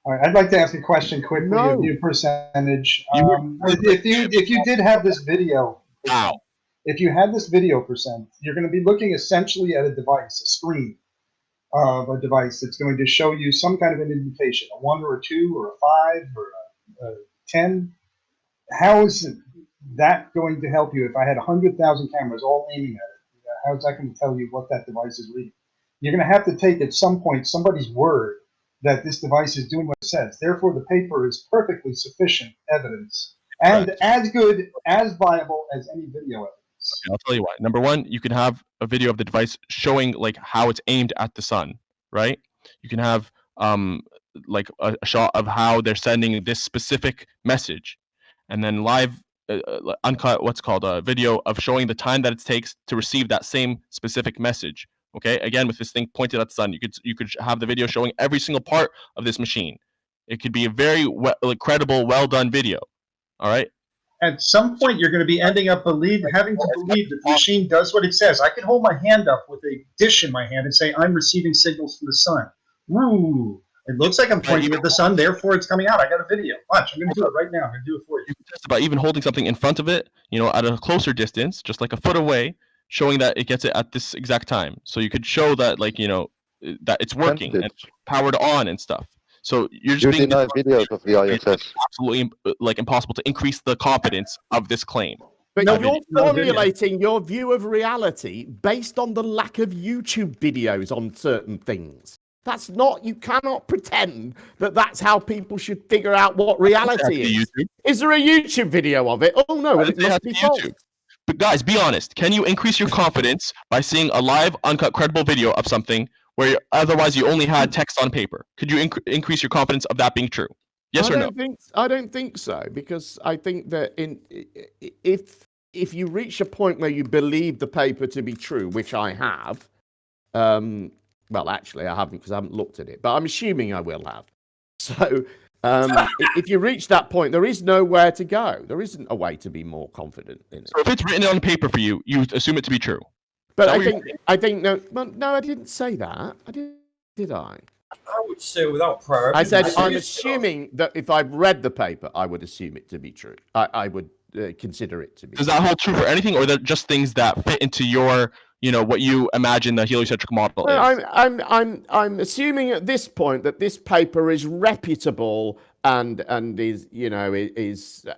All right, I'd like to ask a question quickly of No. you, percentage. You were If you did have this video, Wow. if you had this video, percent, you're going to be looking essentially at a device, a screen of a device that's going to show you some kind of an indication, a 1 or a 2 or a 5 or a 10. How is that going to help you if I had 100,000 cameras all aiming at it? How is that going to tell you what that device is reading? You're going to have to take at some point somebody's word that this device is doing what it says. Therefore, the paper is perfectly sufficient evidence and as good, as viable as any video evidence. Okay, I'll tell you why. Number one, you can have a video of the device showing like how it's aimed at the sun, right? You can have like a shot of how they're sending this specific message, and then live uncut, what's called a video of showing the time that it takes to receive that same specific message. Okay, again with this thing pointed at the sun, you could have the video showing every single part of this machine. It could be a very credible, well done video. All right. At some point, you're going to be ending up having to believe that the machine does what it says. I can hold my hand up with a dish in my hand and say, I'm receiving signals from the sun. Woo! It looks like I'm pointing at the sun, therefore it's coming out. I got a video. Watch, I'm going to do it right now. I'm going to do it for you. You can test about even holding something in front of it, at a closer distance, just like a foot away, showing that it gets it at this exact time. So you could show that, that it's working and powered on and stuff. So you're just being deny videos of the ISS. Absolutely impossible to increase the confidence of this claim. But you're formulating your view of reality based on the lack of YouTube videos on certain things. That's not, you cannot pretend that that's how people should figure out what reality is. YouTube. Is there a YouTube video of it? Oh no, it must be false. But guys, be honest. Can you increase your confidence by seeing a live, uncut, credible video of something where otherwise you only had text on paper? Could you increase your confidence of that being true? Yes or no? I don't think so, because I think that if you reach a point where you believe the paper to be true, which I have, well, actually, I haven't because I haven't looked at it, but I'm assuming I will have. So if you reach that point, there is nowhere to go. There isn't a way to be more confident in it. So if it's written on paper for you, you assume it to be true. But I think no, I didn't say that. Did I? I would say without prior. I said I'm assuming that if I've read the paper, I would assume it to be true. I would consider it to be. Does that hold true for anything, or are that just things that fit into your, what you imagine the heliocentric model is? I'm assuming at this point that this paper is reputable and is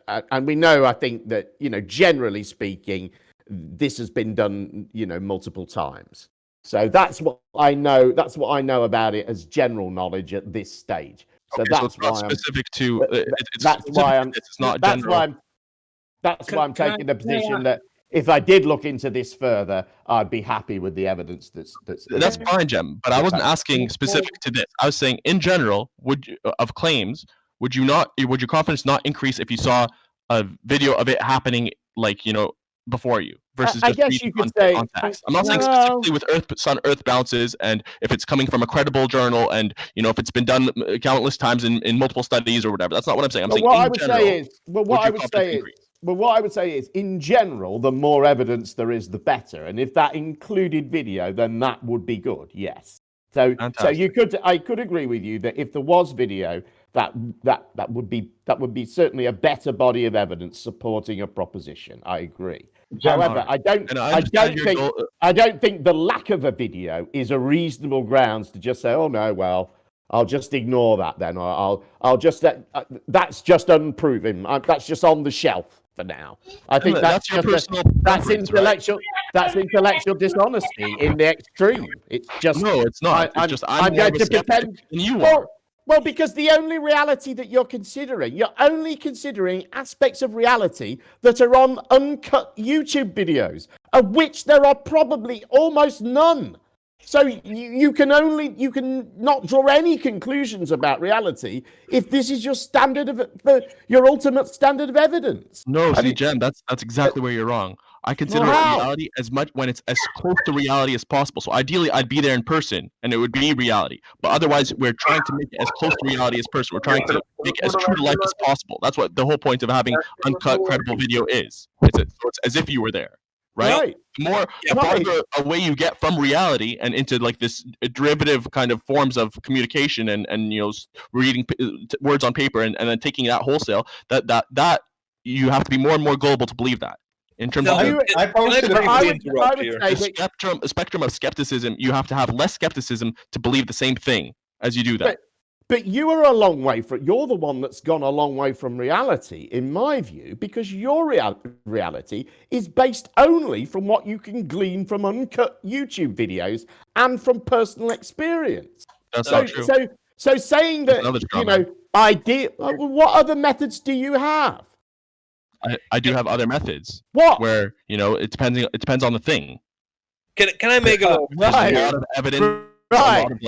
and we know, I think that generally speaking, this has been done multiple times. So that's what I know. That's what I know about it as general knowledge at this stage. So okay, that's so it's why not specific to. That's why I'm taking the position that if I did look into this further, I'd be happy with the evidence that's fine, Jem. But I wasn't asking specific to this. I was saying in general, would your confidence not increase if you saw a video of it happening before you versus I just guess you could say context? I'm not saying specifically with Earth bounces, and if it's coming from a credible journal, and if it's been done countless times in multiple studies or whatever. That's not what I'm saying. I'm saying what I would say is, in general, the more evidence there is, the better. And if that included video, then that would be good. Yes. So I could agree with you that if there was video, that would be certainly a better body of evidence supporting a proposition. I agree. However, I don't think the lack of a video is a reasonable grounds to just say, oh no, well, I'll just ignore that then, or I'll just that's just unproven. That's just on the shelf for now. I think that's intellectual. Right? That's intellectual dishonesty in the extreme. It's just no, it's not. I'm going to pretend you are. Well, because the only reality that you're only considering aspects of reality that are on uncut YouTube videos, of which there are probably almost none. So you can not draw any conclusions about reality if this is your your ultimate standard of evidence. No, see, Jen, that's exactly where you're wrong. I consider reality as much when it's as close to reality as possible. So ideally, I'd be there in person, and it would be reality. But otherwise, we're trying to make it as close to reality as possible. We're trying to make it as true to life as possible. That's what the whole point of having uncut, credible video is. It's as if you were there. right? The more the Right. farther away you get from reality and into like this derivative kind of forms of communication and reading words on paper and then taking that wholesale, that you have to be more and more gullible to believe that. In terms of I posted a spectrum of skepticism, you have to have less skepticism to believe the same thing as you do that. But you are a long way from. You're the one that's gone a long way from reality, in my view, because your reality is based only from what you can glean from uncut YouTube videos and from personal experience. That's not true. So saying that what other methods do you have? I do have other methods. What? Where it depends on the thing. Can I make a little? There's a lot of evidence. Right. A lot of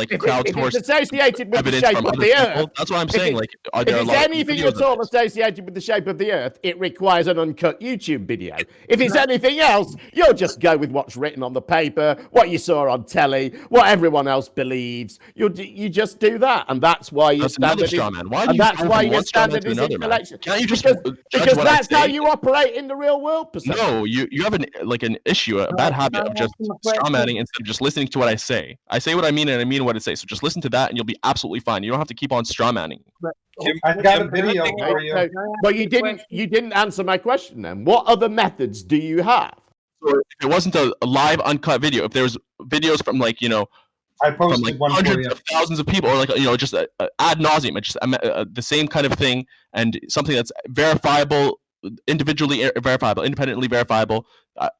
if it's associated with the shape of the Earth, that's what I'm saying. If it's anything at all associated with the shape of the Earth, it requires an uncut YouTube video. If it's anything else, you'll just go with what's written on the paper, what you saw on telly, what everyone else believes. You just do that, and that's why you stand in collection. Can't you just because that's how you operate in the real world. No, you have an issue, a bad habit of just strawmanning instead of just listening to what I say. I say what I mean, and I mean what I say. So just listen to that, and you'll be absolutely fine. You don't have to keep on strawmanning. I've got a video for you. But you didn't answer my question. Then, what other methods do you have? So if it wasn't a live uncut video, if there was videos from I posted from one hundreds for you. of thousands of people, or just ad nauseum, just the same kind of thing, and something that's verifiable, individually verifiable, independently verifiable,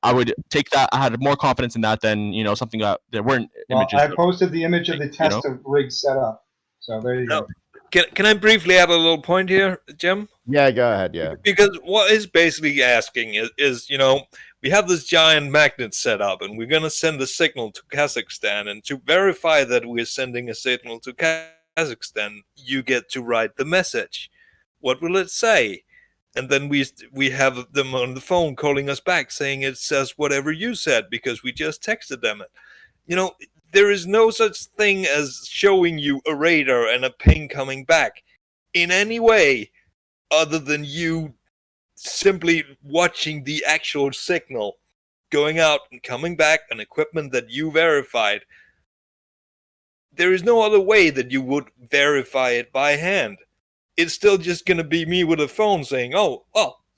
I would take that. I had more confidence in that than something that there weren't images. I posted the image of the test of rig setup. So there you go. Can I briefly add a little point here, Jim? Yeah, go ahead. Yeah. Because what is basically asking is we have this giant magnet set up, and we're going to send a signal to Kazakhstan, and to verify that we're sending a signal to Kazakhstan, you get to write the message. What will it say? And then we have them on the phone calling us back saying it says whatever you said because we just texted them it. There is no such thing as showing you a radar and a ping coming back in any way other than you simply watching the actual signal going out and coming back on equipment that you verified. There is no other way that you would verify it by hand. It's still just going to be me with a phone saying, oh,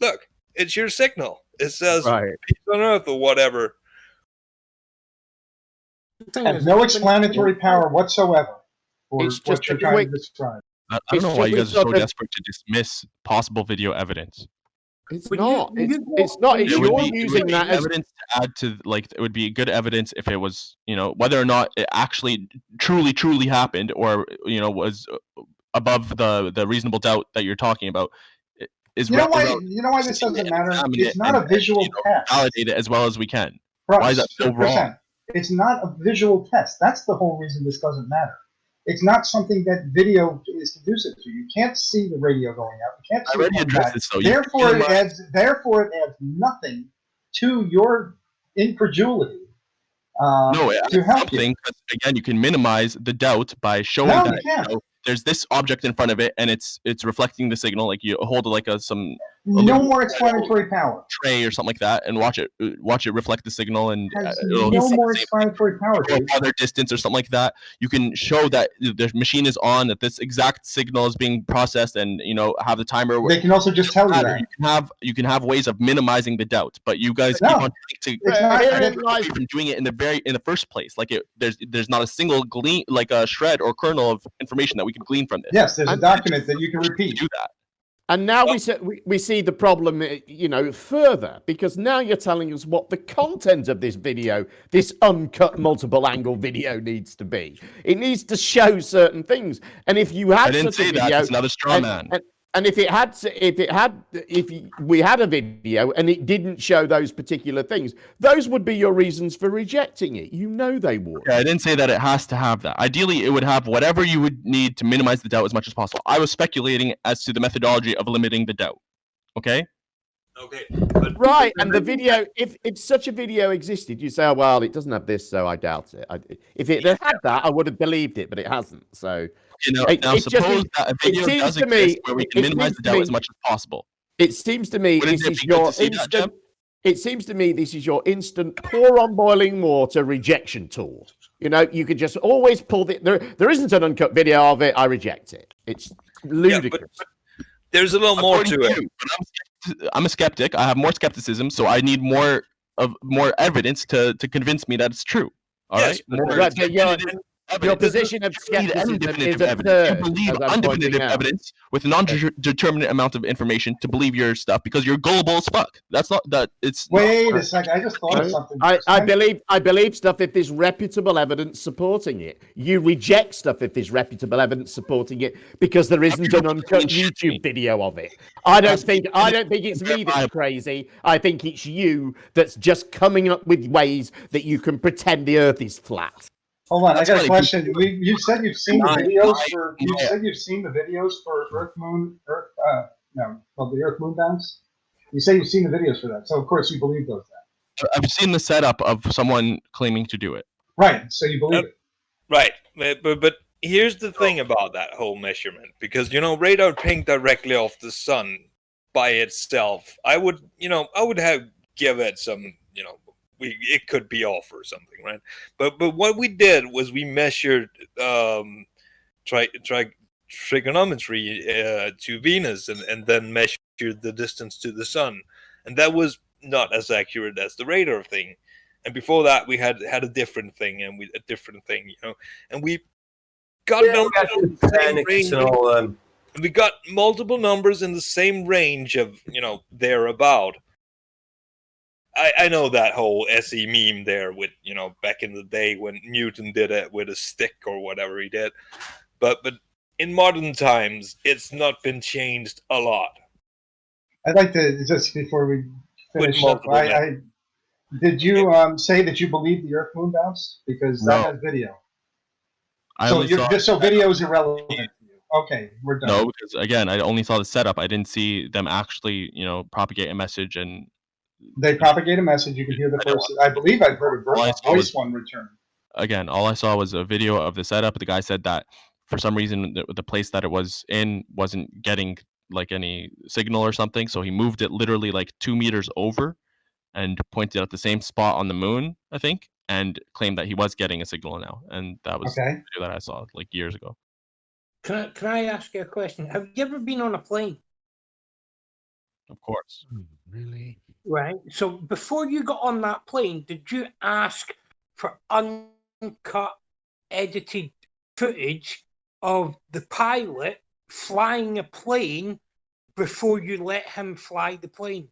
look, it's your signal. It says peace on Earth or whatever. And no explanatory power whatsoever for It's what just you're trying to describe. I don't know why you guys are so desperate to dismiss possible video evidence. It's not. It's not. It's you're using that as evidence to add to, it would be good evidence if it was, whether or not it actually truly happened or, was above the reasonable doubt that you're talking about. You know why this doesn't matter? It's not a visual test. Validate it as well as we can. Right. Why is that so wrong? It's not a visual test. That's the whole reason this doesn't matter. It's not something that video is conducive to. You can't see the radio going out. You can't see I already addressed this, though. Therefore, it adds nothing to your incredulity. No, it adds something. Again, you can minimize the doubt by showing that there's this object in front of it, and it's reflecting the signal. Like you hold some no more explanatory power tray or something like that, and watch it reflect the signal, and no more explanatory power. Farther distance or something like that. You can show that the machine is on, that this exact signal is being processed, and have the timer. They can also just tell you that. You can have ways of minimizing the doubt, but you guys keep on trying to from doing it in the first place. There's not a single glean, a shred or kernel of information that we can glean from this. Yes, there's a document that you can repeat. Do that. And now we see the problem, further, because now you're telling us what the content of this video, this uncut multiple angle video, needs to be. It needs to show certain things. And if you had such a video, that's another straw man. And if we had a video and it didn't show those particular things, those would be your reasons for rejecting it. They would. Yeah, I didn't say that it has to have that. Ideally, it would have whatever you would need to minimize the doubt as much as possible. I was speculating as to the methodology of limiting the doubt. Okay. Right, and the video, if such a video existed, you say, oh, well, it doesn't have this, so I doubt it. If it had that, I would have believed it, but it hasn't. So suppose that a video does exist where we can minimize the doubt as much as possible. It seems to me this is your instant. It seems to me this is your instant pour on boiling water rejection tool. You know, you could just always pull there isn't an uncut video of it. I reject it. It's ludicrous. But there's a little more to it. I'm a skeptic. I have more skepticism, so I need more evidence to convince me that it's true. All right. Your position of skepticism is absurd. You believe undefinitive evidence with a non-determinate amount of information to believe your stuff because you're gullible as fuck. That's not that. It's wait a second. I just thought of something. I believe stuff if there's reputable evidence supporting it. You reject stuff if there's reputable evidence supporting it because there isn't an uncut YouTube video of it. I don't think it's me that's crazy. I think it's you that's just coming up with ways that you can pretend the Earth is flat. Hold on, I got a question. You said you've seen the videos for. You said you've seen the videos for the Earth Moon bounce. You say you've seen the videos for that, so of course you believe those. Then I've seen the setup of someone claiming to do it. Right, so you believe it. Right, but here's the thing about that whole measurement, because radar ping directly off the sun by itself, I would give it some it could be off or something, right? But what we did was we measured trigonometry to Venus and then measured the distance to the sun, and that was not as accurate as the radar thing. And before that, we had a different thing and and we got numbers in the same range. We got multiple numbers in the same range of thereabout. I know that whole SE meme there with, back in the day when Newton did it with a stick or whatever he did. But in modern times, it's not been changed a lot. I'd like to, just before we finish up, did you say that you believe the Earth Moon bounce? Because that has video. So video is irrelevant to you. Okay, we're done. No, because again, I only saw the setup. I didn't see them actually, propagate a message and... They propagate a message. You can hear the first. I believe I've heard a voice one return. Again, all I saw was a video of the setup. The guy said that for some reason the place that it was in wasn't getting like any signal or something, so he moved it literally like 2 meters over and pointed at the same spot on the moon, I think, and claimed that he was getting a signal now. And that was the video that I saw like years ago. Can I ask you a question? Have you ever been on a plane? Of course. Really? Right. So before you got on that plane, did you ask for uncut, edited footage of the pilot flying a plane before you let him fly the plane?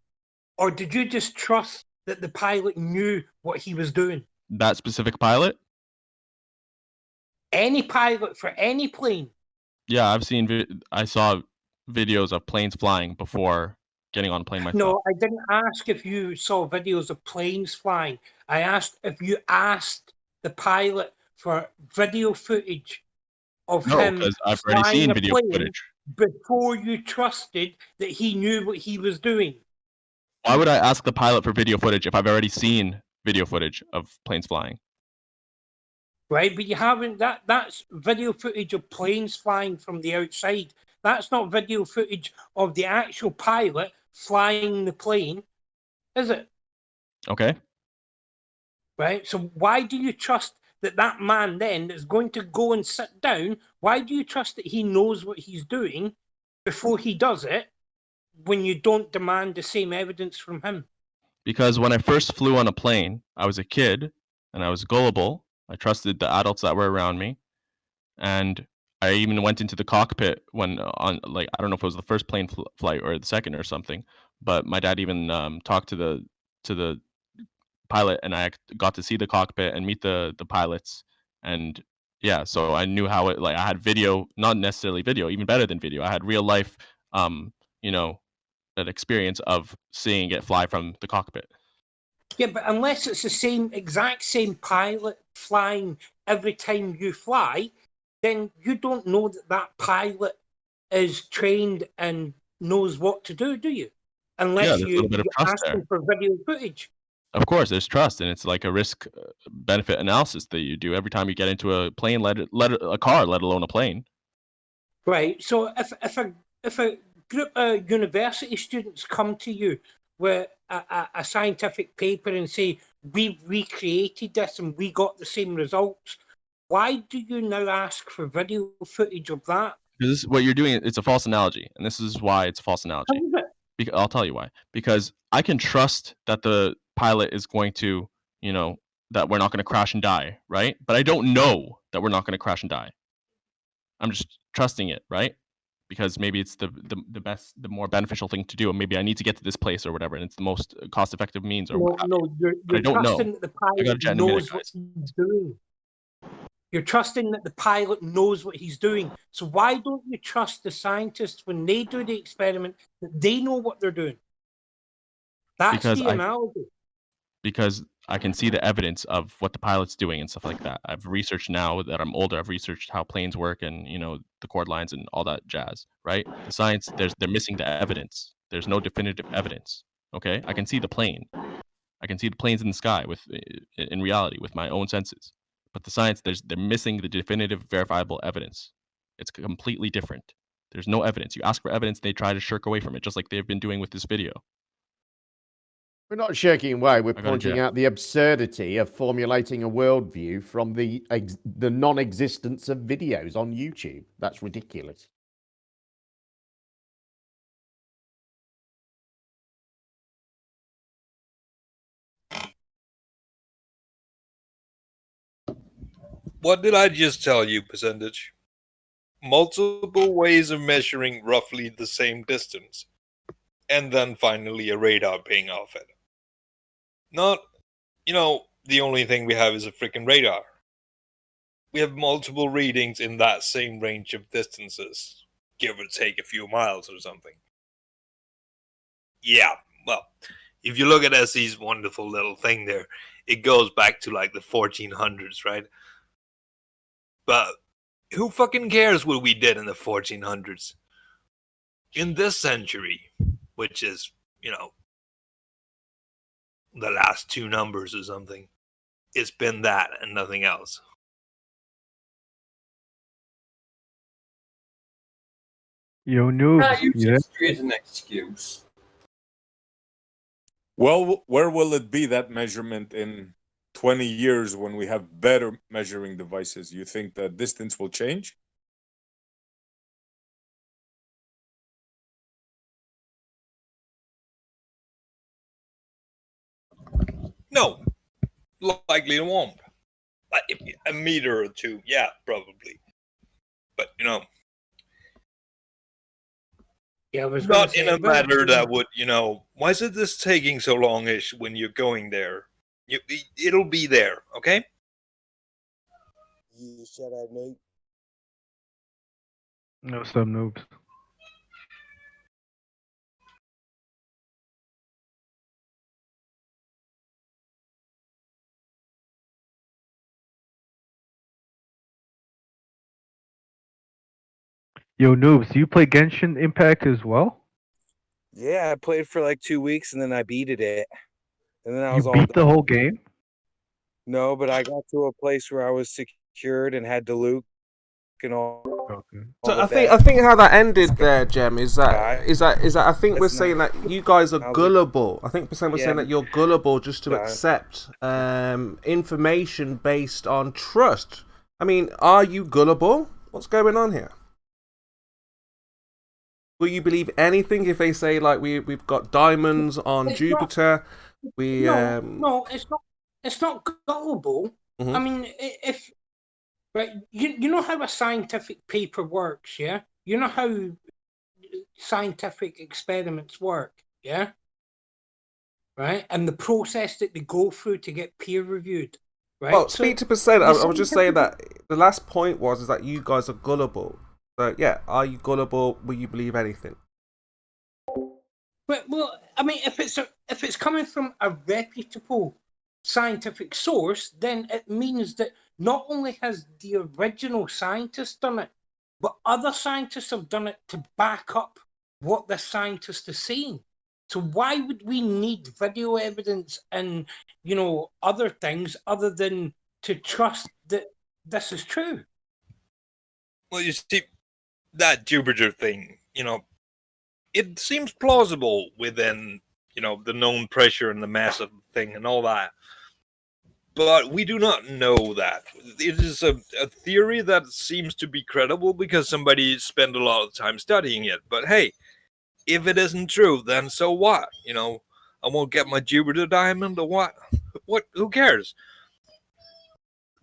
Or did you just trust that the pilot knew what he was doing? That specific pilot? Any pilot for any plane? Yeah, I saw videos of planes flying before getting on a plane myself. No, I didn't ask if you saw videos of planes flying. I asked if you asked the pilot for video footage of him because I've already seen video footage before you trusted that he knew what he was doing. Why would I ask the pilot for video footage if I've already seen video footage of planes flying? Right, but you haven't. That's video footage of planes flying from the outside. That's not video footage of the actual pilot flying the plane, is it? Okay. Right, so why do you trust that man then is going to go and sit down? Why do you trust that he knows what he's doing before he does it when you don't demand the same evidence from him? Because when I first flew on a plane, I was a kid and I was gullible. I trusted the adults that were around me, and I even went into the cockpit when I don't know if it was the first plane flight or the second or something, but my dad even talked to the pilot, and I got to see the cockpit and meet the pilots, and yeah, so I knew how it, I had video, not necessarily video, even better than video. I had real life, that experience of seeing it fly from the cockpit. Yeah, but unless it's the exact same pilot flying every time you fly, then you don't know that pilot is trained and knows what to do you? Unless you ask him for video footage. Of course, there's trust, and it's like a risk-benefit analysis that you do every time you get into a plane, a car, let alone a plane. Right. So if a group of university students come to you with a scientific paper and say, we recreated this and we got the same results, why do you now ask for video footage of that? Because this is what you're doing. It's a false analogy, and this is why it's a false analogy. How is it? I'll tell you why. Because I can trust that the pilot is going to, that we're not going to crash and die, right? But I don't know that we're not going to crash and die. I'm just trusting it, right? Because maybe it's the best, the more beneficial thing to do, and maybe I need to get to this place or whatever, and it's the most cost-effective means. Or you're I don't know. trusting that the pilot knows what he's doing. You're trusting that the pilot knows what he's doing. So why don't you trust the scientists when they do the experiment that they know what they're doing? That's the analogy. Because I can see the evidence of what the pilot's doing and stuff like that. I've researched now that I'm older. I've researched how planes work and the chord lines and all that jazz. Right? The science, they're missing the evidence. There's no definitive evidence. Okay, I can see the plane. I can see the planes in the sky in reality with my own senses. But the science, they're missing the definitive, verifiable evidence. It's completely different. There's no evidence. You ask for evidence, they try to shirk away from it, just like they've been doing with this video. We're not shirking away. We're pointing out the absurdity of formulating a worldview from the non-existence of videos on YouTube. That's ridiculous. What did I just tell you, percentage? Multiple ways of measuring roughly the same distance. And then finally a radar ping off it. Not, the only thing we have is a freaking radar. We have multiple readings in that same range of distances, give or take a few miles or something. Yeah, well, if you look at SE's wonderful little thing there, it goes back to like the 1400s, right? But who fucking cares what we did in the 1400s? In this century, which is, the last two numbers or something, it's been that and nothing else. Yo, noobs. It's an excuse. Well, where will it be, that measurement, in 20 years when we have better measuring devices? You think the distance will change? No, likely it won't. Like a meter or two, yeah, probably. But yeah, not in a matter that would, why is this taking so long-ish when you're going there? It'll be there, okay? Yeah, shut up, Nate. No, some noobs. Yo, noobs, do you play Genshin Impact as well? Yeah, I played for like 2 weeks and then I beated it. And then I was You all beat the done. whole game? No, but I got to a place where I was secured and had to loot and all. Okay. So I think how that ended there, Jem, is that I think we're saying that you guys are gullible. I think percent was saying that you're gullible just to accept information based on trust. I mean, are you gullible? What's going on here? Will you believe anything if they say like we've got diamonds on Jupiter? No, it's not gullible. Mm-hmm. I mean, if right, you know how a scientific paper works, yeah? You know how scientific experiments work, yeah? Right? And the process that they go through to get peer reviewed, right? Well, speak to percent. I was just saying that the last point is that you guys are gullible. So yeah, are you gullible? Will you believe anything? Well, I mean, if it's coming from a reputable scientific source, then it means that not only has the original scientist done it, but other scientists have done it to back up what the scientist is saying. So why would we need video evidence and other things other than to trust that this is true? Well, you see, that Jupiter thing, it seems plausible within, the known pressure and the mass of the thing and all that. But we do not know that. It is a theory that seems to be credible because somebody spent a lot of time studying it. But hey, if it isn't true, then so what? I won't get my Jupiter diamond or what? Who cares?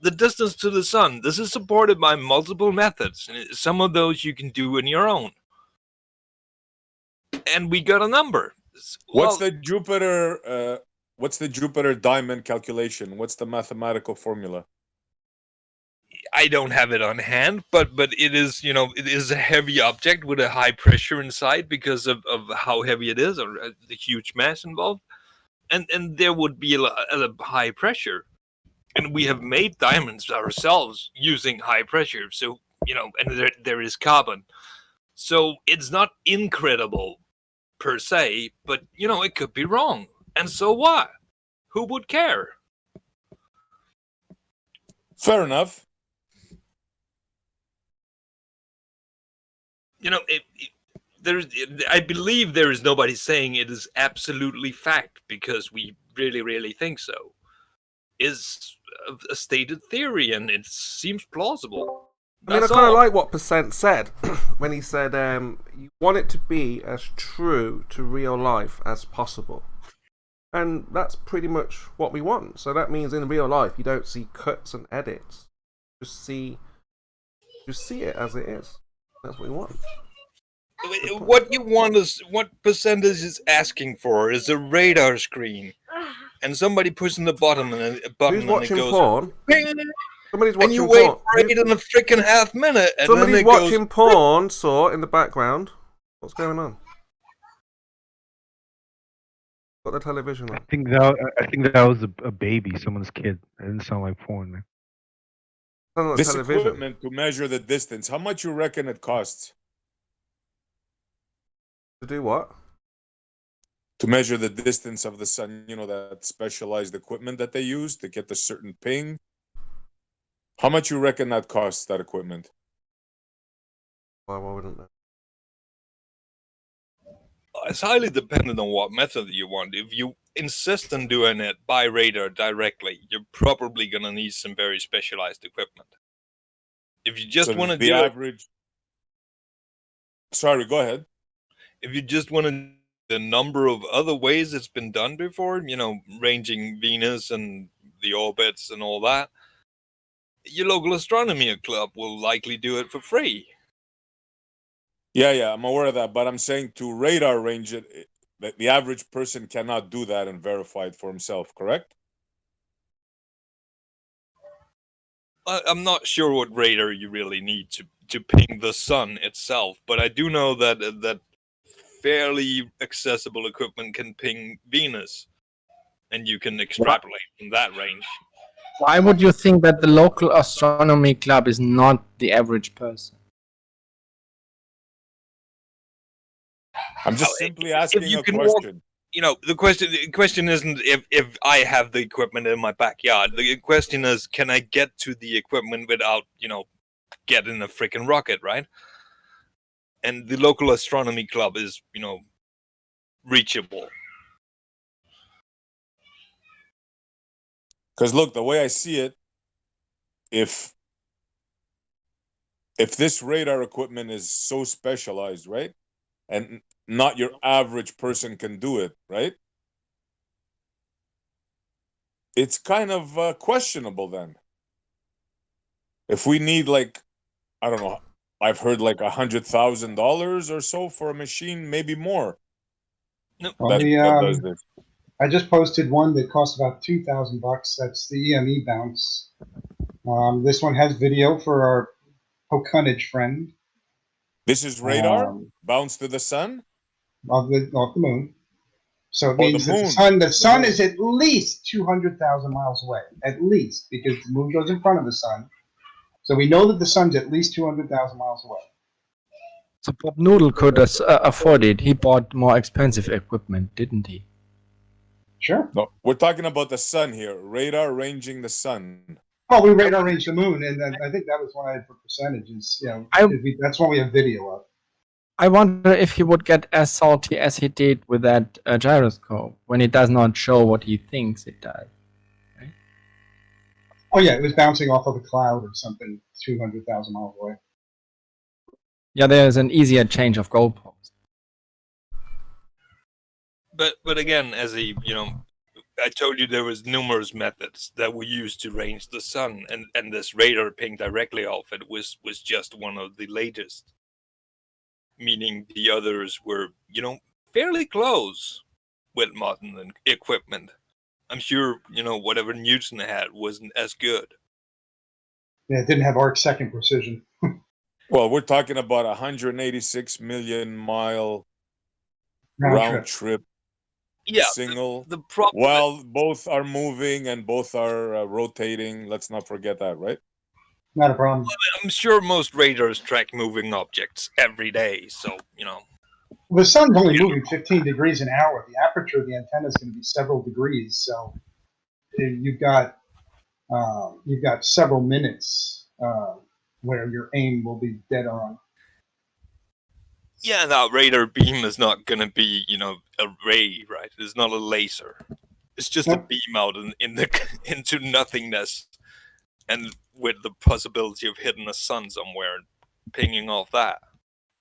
The distance to the sun, this is supported by multiple methods. Some of those you can do on your own. And we got a number. What's the Jupiter diamond calculation? What's the mathematical formula? I don't have it on hand, but it is, it is a heavy object with a high pressure inside because of how heavy it is, or the huge mass involved. And there would be a high pressure. And we have made diamonds ourselves using high pressure. So, and there is carbon. So it's not incredible per se, but, it could be wrong. And so what? Who would care? Fair enough. I believe there is nobody saying it is absolutely fact because we really, really think so. Is a stated theory, and it seems plausible. I kind of like what Percent said when he said you want it to be as true to real life as possible. And that's pretty much what we want. So that means in real life you don't see cuts and edits. Just see it as it is. That's what we want. What you want is, what Percentage is asking for is a radar screen. And somebody pushing the button and it watching goes porn? Ping! Somebody's watching and you porn. wait for 8.5 minutes. And Somebody's then watching porn, saw in the background. What's going on? Got the television on. I think that was a baby, someone's kid. It didn't sound like porn, man. This television. equipment to measure the distance, how much you reckon it costs? To do what? To measure the distance of the sun, that specialized equipment that they use to get a certain ping. How much you reckon that costs, that equipment? Well, I wouldn't know. It's highly dependent on what method you want. If you insist on doing it by radar directly, you're probably going to need some very specialized equipment. If you just want to do average... Sorry, go ahead. If you just want to the number of other ways it's been done before, ranging Venus and the orbits and all that, your local astronomy club will likely do it for free. Yeah, I'm aware of that, but I'm saying to radar range it, the average person cannot do that and verify it for himself, correct? I'm not sure what radar you really need to ping the sun itself, but I do know that fairly accessible equipment can ping Venus, and you can extrapolate from that range. Why would you think that the local astronomy club is not the average person? I'm just simply asking a question. The question isn't if I have the equipment in my backyard. The question is, can I get to the equipment without, getting a freaking rocket, right? And the local astronomy club is, reachable. Because look, the way I see it, if this radar equipment is so specialized, right, and not your average person can do it, right, it's kind of questionable then. If we need, like, I don't know, I've heard like $100,000 or so for a machine, maybe more. No, Well, does this. I just posted one that costs about $2,000. That's the EME bounce. This one has video for our Pocunnage friend. This is radar bounce to the sun off the moon. So it or means the that moon. the sun is at least 200,000 miles away, at least, because the moon goes in front of the sun. So we know that the sun's at least 200,000 miles away. So Bob Noodle could afford it. He bought more expensive equipment, didn't he? Sure. No, we're talking about the sun here. Radar ranging the sun. Oh, we radar range the moon, and I think that was one I had for percentages. That's one we have video of. I wonder if he would get as salty as he did with that gyroscope when it does not show what he thinks it does. Oh yeah, it was bouncing off of a cloud or something 200,000 miles away. Yeah, there's an easier change of goalposts. But again, as a I told you there was numerous methods that were used to range the sun, and this radar ping directly off it was just one of the latest. Meaning the others were, fairly close with modern equipment. I'm sure, whatever Newton had wasn't as good. Yeah, it didn't have arc-second precision. Well, we're talking about 186 million mile round trip. Yeah, single. The problem. Well, both are moving and both are rotating. Let's not forget that, right? Not a problem. Well, I'm sure most radars track moving objects every day, so The sun's only moving 15 degrees an hour. The aperture of the antenna is going to be several degrees, so you've got several minutes where your aim will be dead on. Yeah, that radar beam is not going to be, a ray, right? It's not a laser. It's just a beam out into nothingness, and with the possibility of hitting the sun somewhere and pinging off that.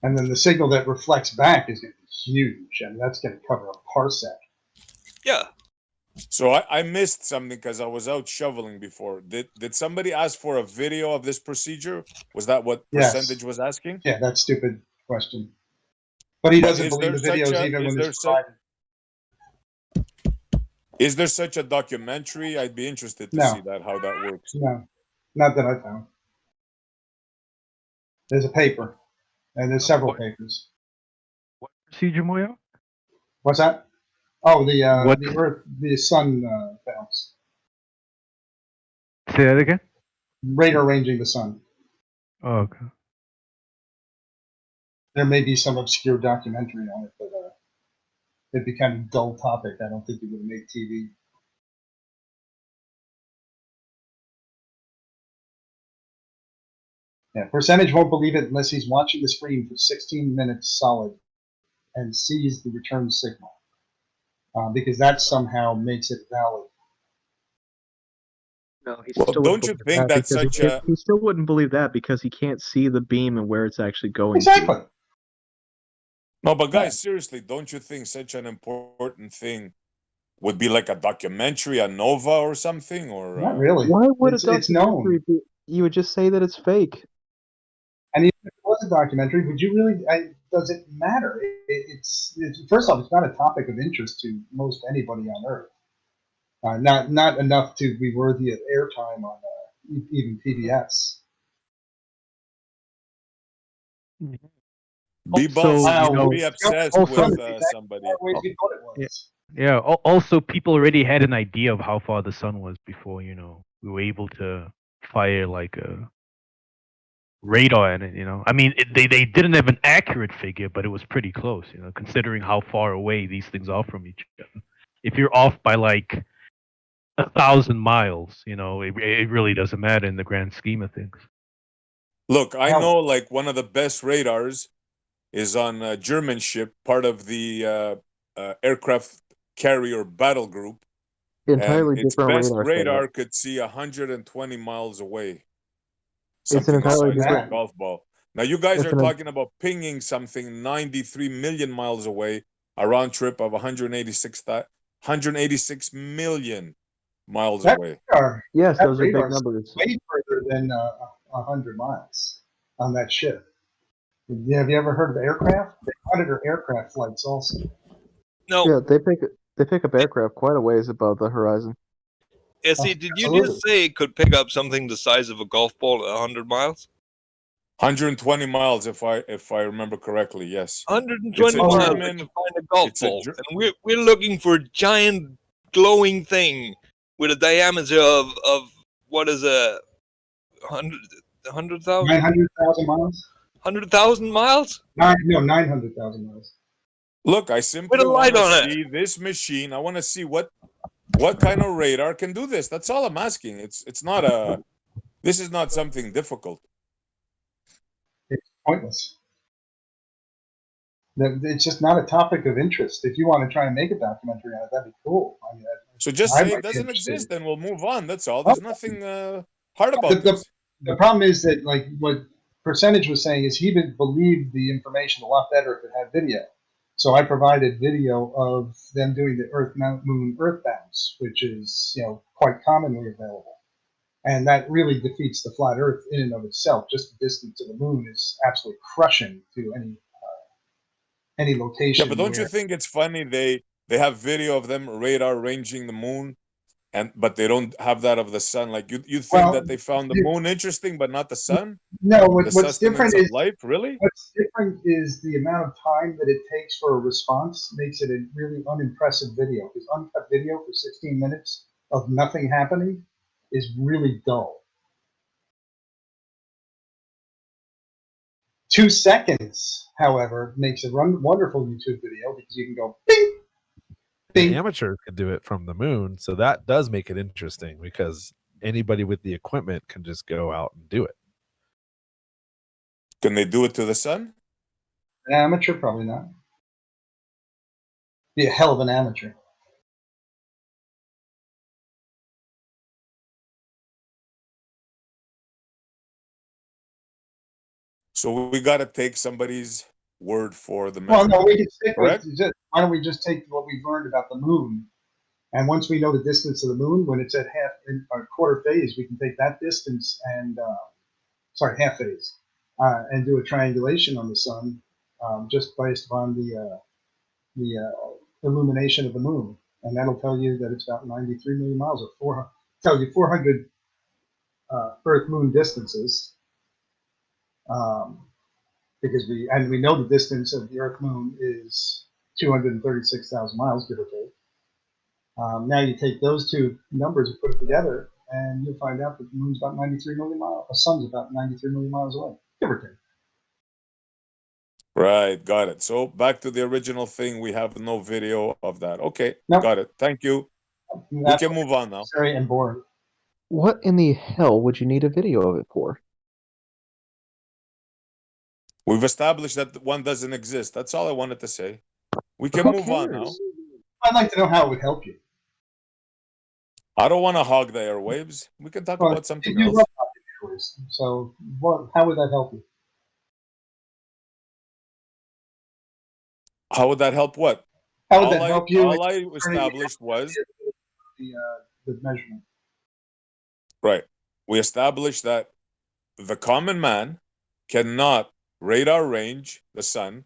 And then the signal that reflects back is going to be huge, and that's going to cover a parsec. Yeah. So I missed something because I was out shoveling before. Did somebody ask for a video of this procedure? Was that what percentage was asking? Yeah, that's a stupid question. But he doesn't believe the videos even when it's provided. Is there such a documentary? I'd be interested to see that, how that works. No, not that I found. There's a paper, and there's several papers. What procedure, Moyo? What's that? Oh, the sun bounce. Say that again? Radar ranging the sun. Oh, okay. There may be some obscure documentary on it, but it'd be kind of a dull topic. I don't think it would make TV. Yeah, percentage won't believe it unless he's watching the screen for 16 minutes solid and sees the return signal, because that somehow makes it valid. No, he Well, still don't you think that's such a... He still wouldn't believe that because he can't see the beam and where it's actually going. Exactly. To. No, but guys, seriously, don't you think such an important thing would be like a documentary, a Nova or something? Or not really. Why would it's known. Be? You would just say that it's fake. And even if it was a documentary, would you really? Does it matter? It's first off, it's not a topic of interest to most anybody on Earth. Not enough to be worthy of airtime on even PBS. Be be obsessed with somebody. Yeah. Also, people already had an idea of how far the sun was before we were able to fire like a radar at it. I mean, they didn't have an accurate figure, but it was pretty close. Considering how far away these things are from each other. If you're off by like 1,000 miles, it really doesn't matter in the grand scheme of things. Look, I know like one of the best radars is on a German ship, part of the aircraft carrier battle group. Entirely its different best radar could see 120 miles away. It's an entirely different golf ball. Now you guys are talking about pinging something 93 million miles away, a round trip of 186 million miles away. Yes, those are big numbers. Way further than 100 miles on that ship. Have you ever heard of aircraft? They monitor aircraft flights also. No. Yeah, they pick up aircraft quite a ways above the horizon. Essie, did you just say it could pick up something the size of a golf ball at 100 miles? 120 miles, if I remember correctly. Yes. 120 miles to find a golf ball, and we're looking for a giant glowing thing with a diameter of what is a 100,000? 900,000 miles. 100,000 miles? 900,000 miles. Look, I simply want to see this machine. I want to see what kind of radar can do this. That's all I'm asking. It's not a. This is not something difficult. It's pointless. It's just not a topic of interest. If you want to try and make a documentary on it, that'd be cool. I mean, So just I say might it be doesn't interested. exist, and we'll move on. That's all. Oh. There's nothing hard about this. The problem is that, like, what Percentage was saying is he would believe the information a lot better if it had video. So I provided video of them doing the Earth Moon Earth bounce, which is quite commonly available, and that really defeats the flat Earth in and of itself. Just the distance to the moon is absolutely crushing to any location. Yeah, but don't you think it's funny they have video of them radar ranging the moon, but they don't have that of the sun? Like you think that they found the moon interesting, but not the sun? No, The what's different sustenance of is life, really? what's different is the amount of time that it takes for a response makes it a really unimpressive video. Because uncut video for 16 minutes of nothing happening is really dull. 2 seconds, however, makes a wonderful YouTube video because you can go bing, bing. The amateurs can do it from the moon, so that does make it interesting because anybody with the equipment can just go out and do it. Can they do it to the sun? An amateur, probably not. Be a hell of an amateur. So we got to take somebody's word for the Well, measurement. no, we can stick with. Correct? Why don't we just take what we've learned about the moon, and once we know the distance of the moon, when it's at quarter phase, we can take that distance and half phase, and do a triangulation on the sun, just based on the illumination of the moon, and that'll tell you that it's about 93 million miles, or tell you 400 Earth Moon distances. Because we know the distance of the Earth Moon is 236,000 miles, give or take. Now you take those two numbers and put it together, and you'll find out that the moon's about 93 million miles. The sun's about 93 million miles away, give or take. Right, got it. So back to the original thing, we have no video of that. Okay, Nope. got it. Thank you. We can move on now. Necessary and boring. What in the hell would you need a video of it for? We've established that one doesn't exist. That's all I wanted to say. We can Who move on now. cares? I'd like to know how it would help you. I don't want to hog the airwaves. We can talk about something You else. love talking airwaves, so how would that help you? How would that help what? How would that help you? All I established was the measurement. right. We established that the common man cannot radar range the sun.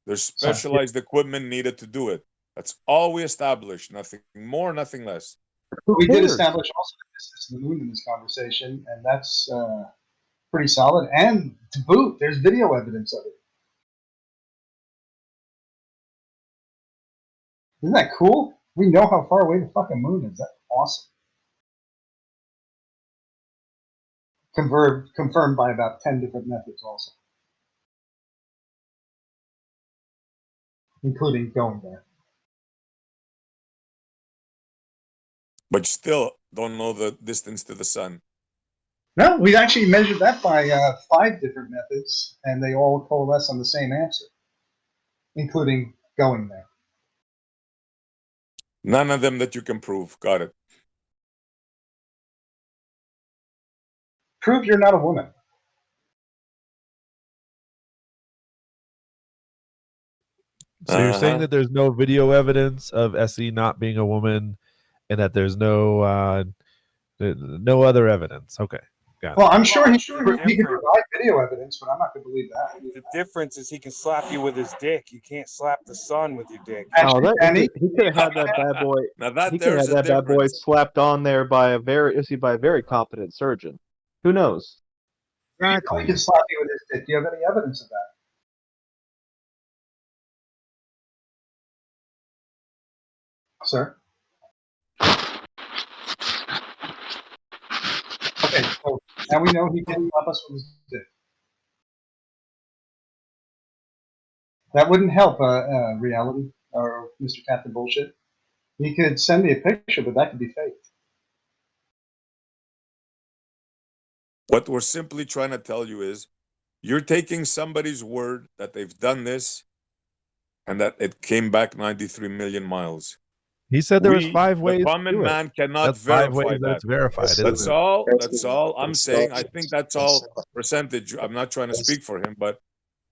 There's specialized equipment needed to do it. That's all we established. Nothing more, nothing less. We did establish also the distance of the moon in this conversation, and that's pretty solid. And to boot, there's video evidence of it. Isn't that cool? We know how far away the fucking moon is. That's awesome. Confirmed by about 10 different methods also, including going there. But you still don't know the distance to the sun. No, we actually measured that by 5 different methods, and they all coalesce on the same answer, including going there. None of them that you can prove. Got it. Prove you're not a woman. So you're saying that there's no video evidence of SE not being a woman, and that there's no other evidence. Okay, got it. Well, I'm sure he can provide video evidence, but I'm not going to believe that. The difference is he can slap you with his dick. You can't slap the sun with your dick. Oh, he could have had that bad boy. Now that He could have had that bad boy slapped on there by a very competent surgeon. Who knows? Exactly. He can slap you with his dick. Do you have any evidence of that? Sir? Okay, so now we know he can slap us with his dick. That wouldn't help reality or Mr. Captain Bullshit. He could send me a picture, but that could be faked. What we're simply trying to tell you is you're taking somebody's word that they've done this and that it came back 93 million miles. He said there was 5 ways The to common do it. man cannot That's 5 verify ways that it's verified, isn't That's it? all. That's all I'm saying. I think that's all percentage. I'm not trying to speak for him, but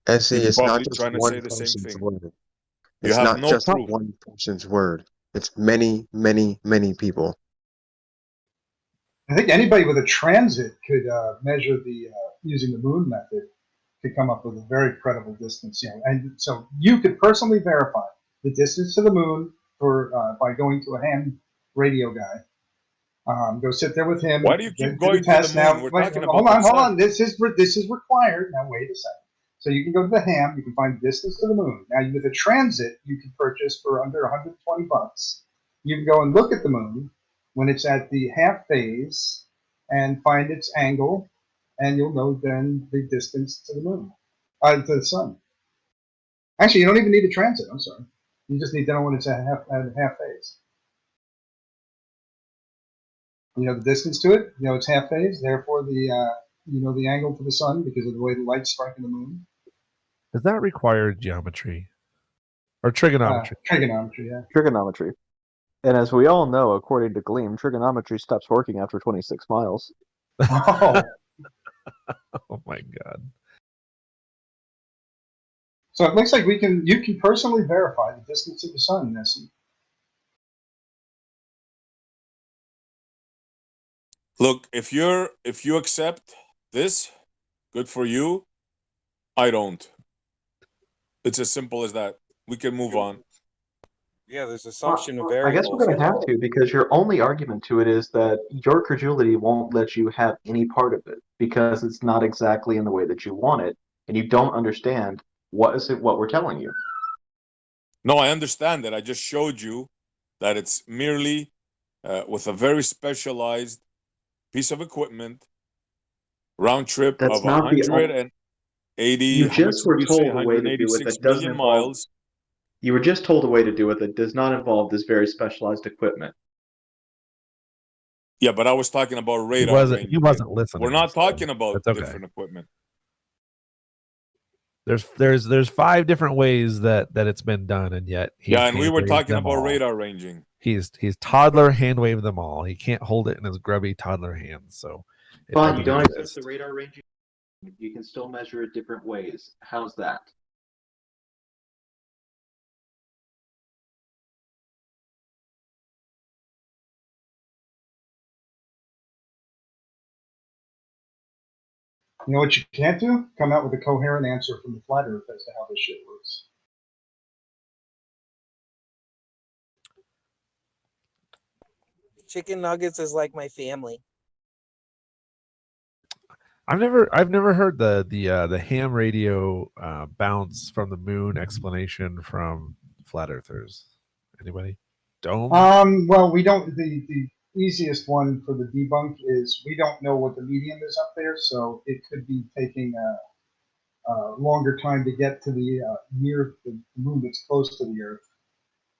And see, he's it's not probably just trying to one say the same person's thing. word. You It's have not no just proof. one person's word. It's many, many, many people. I think anybody with a transit could measure the using the moon method could come up with a very credible distance. And so you could personally verify the distance to the moon for by going to a ham radio guy. Go sit there with him. Why do you keep going to the test moon? now. We're Wait, talking hold about on, the hold sun. on. This is required. Now wait a second. So you can go to the ham. You can find the distance to the moon. Now with a transit, you can purchase for under $120. You can go and look at the moon when it's at the half phase and find its angle, and you'll know then the distance to the moon, to the sun. Actually, you don't even need a transit. I'm sorry. You just need to know when it's at half phase. You know the distance to it. You know it's half phase. Therefore, the angle to the sun because of the way the light's striking the moon. Does that require geometry or trigonometry? Trigonometry, yeah. Trigonometry. And as we all know, according to Gleam, trigonometry stops working after 26 miles. Oh. Oh my god. So it looks like you can personally verify the distance to the sun, Nessie. Look, if you accept this, good for you. I don't. It's as simple as that. We can move on. Yeah, there's assumption of I guess we're variables. going to have to, because your only argument to it is that your credulity won't let you have any part of it because it's not exactly in the way that you want it, and you don't understand what we're telling you. No, I understand that. I just showed you that it's merely with a very specialized piece of equipment, round trip That's of not the 180. You how much just were did you say? told a way to do it 186 that doesn't million involve. miles. You were just told a way to do it that does not involve this very specialized equipment. Yeah, but I was talking about radar He ranging. wasn't listening. We're not so talking about it's okay. different equipment. There's 5 different ways that it's been done, and yet And we were hand-waved talking them about all. radar ranging. He's toddler hand waved them all. He can't hold it in his grubby toddler hands. So Fine, you don't accept the radar ranging. You can still measure it different ways. How's that? You know what you can't do? Come out with a coherent answer from the flat earth as to how this shit works. Chicken nuggets is like my family. I've never heard the ham radio bounce from the moon explanation from flat earthers. Anybody? Dome? Well, we don't. The easiest one for the debunk is we don't know what the medium is up there, so it could be taking a longer time to get to the near the moon that's close to the Earth.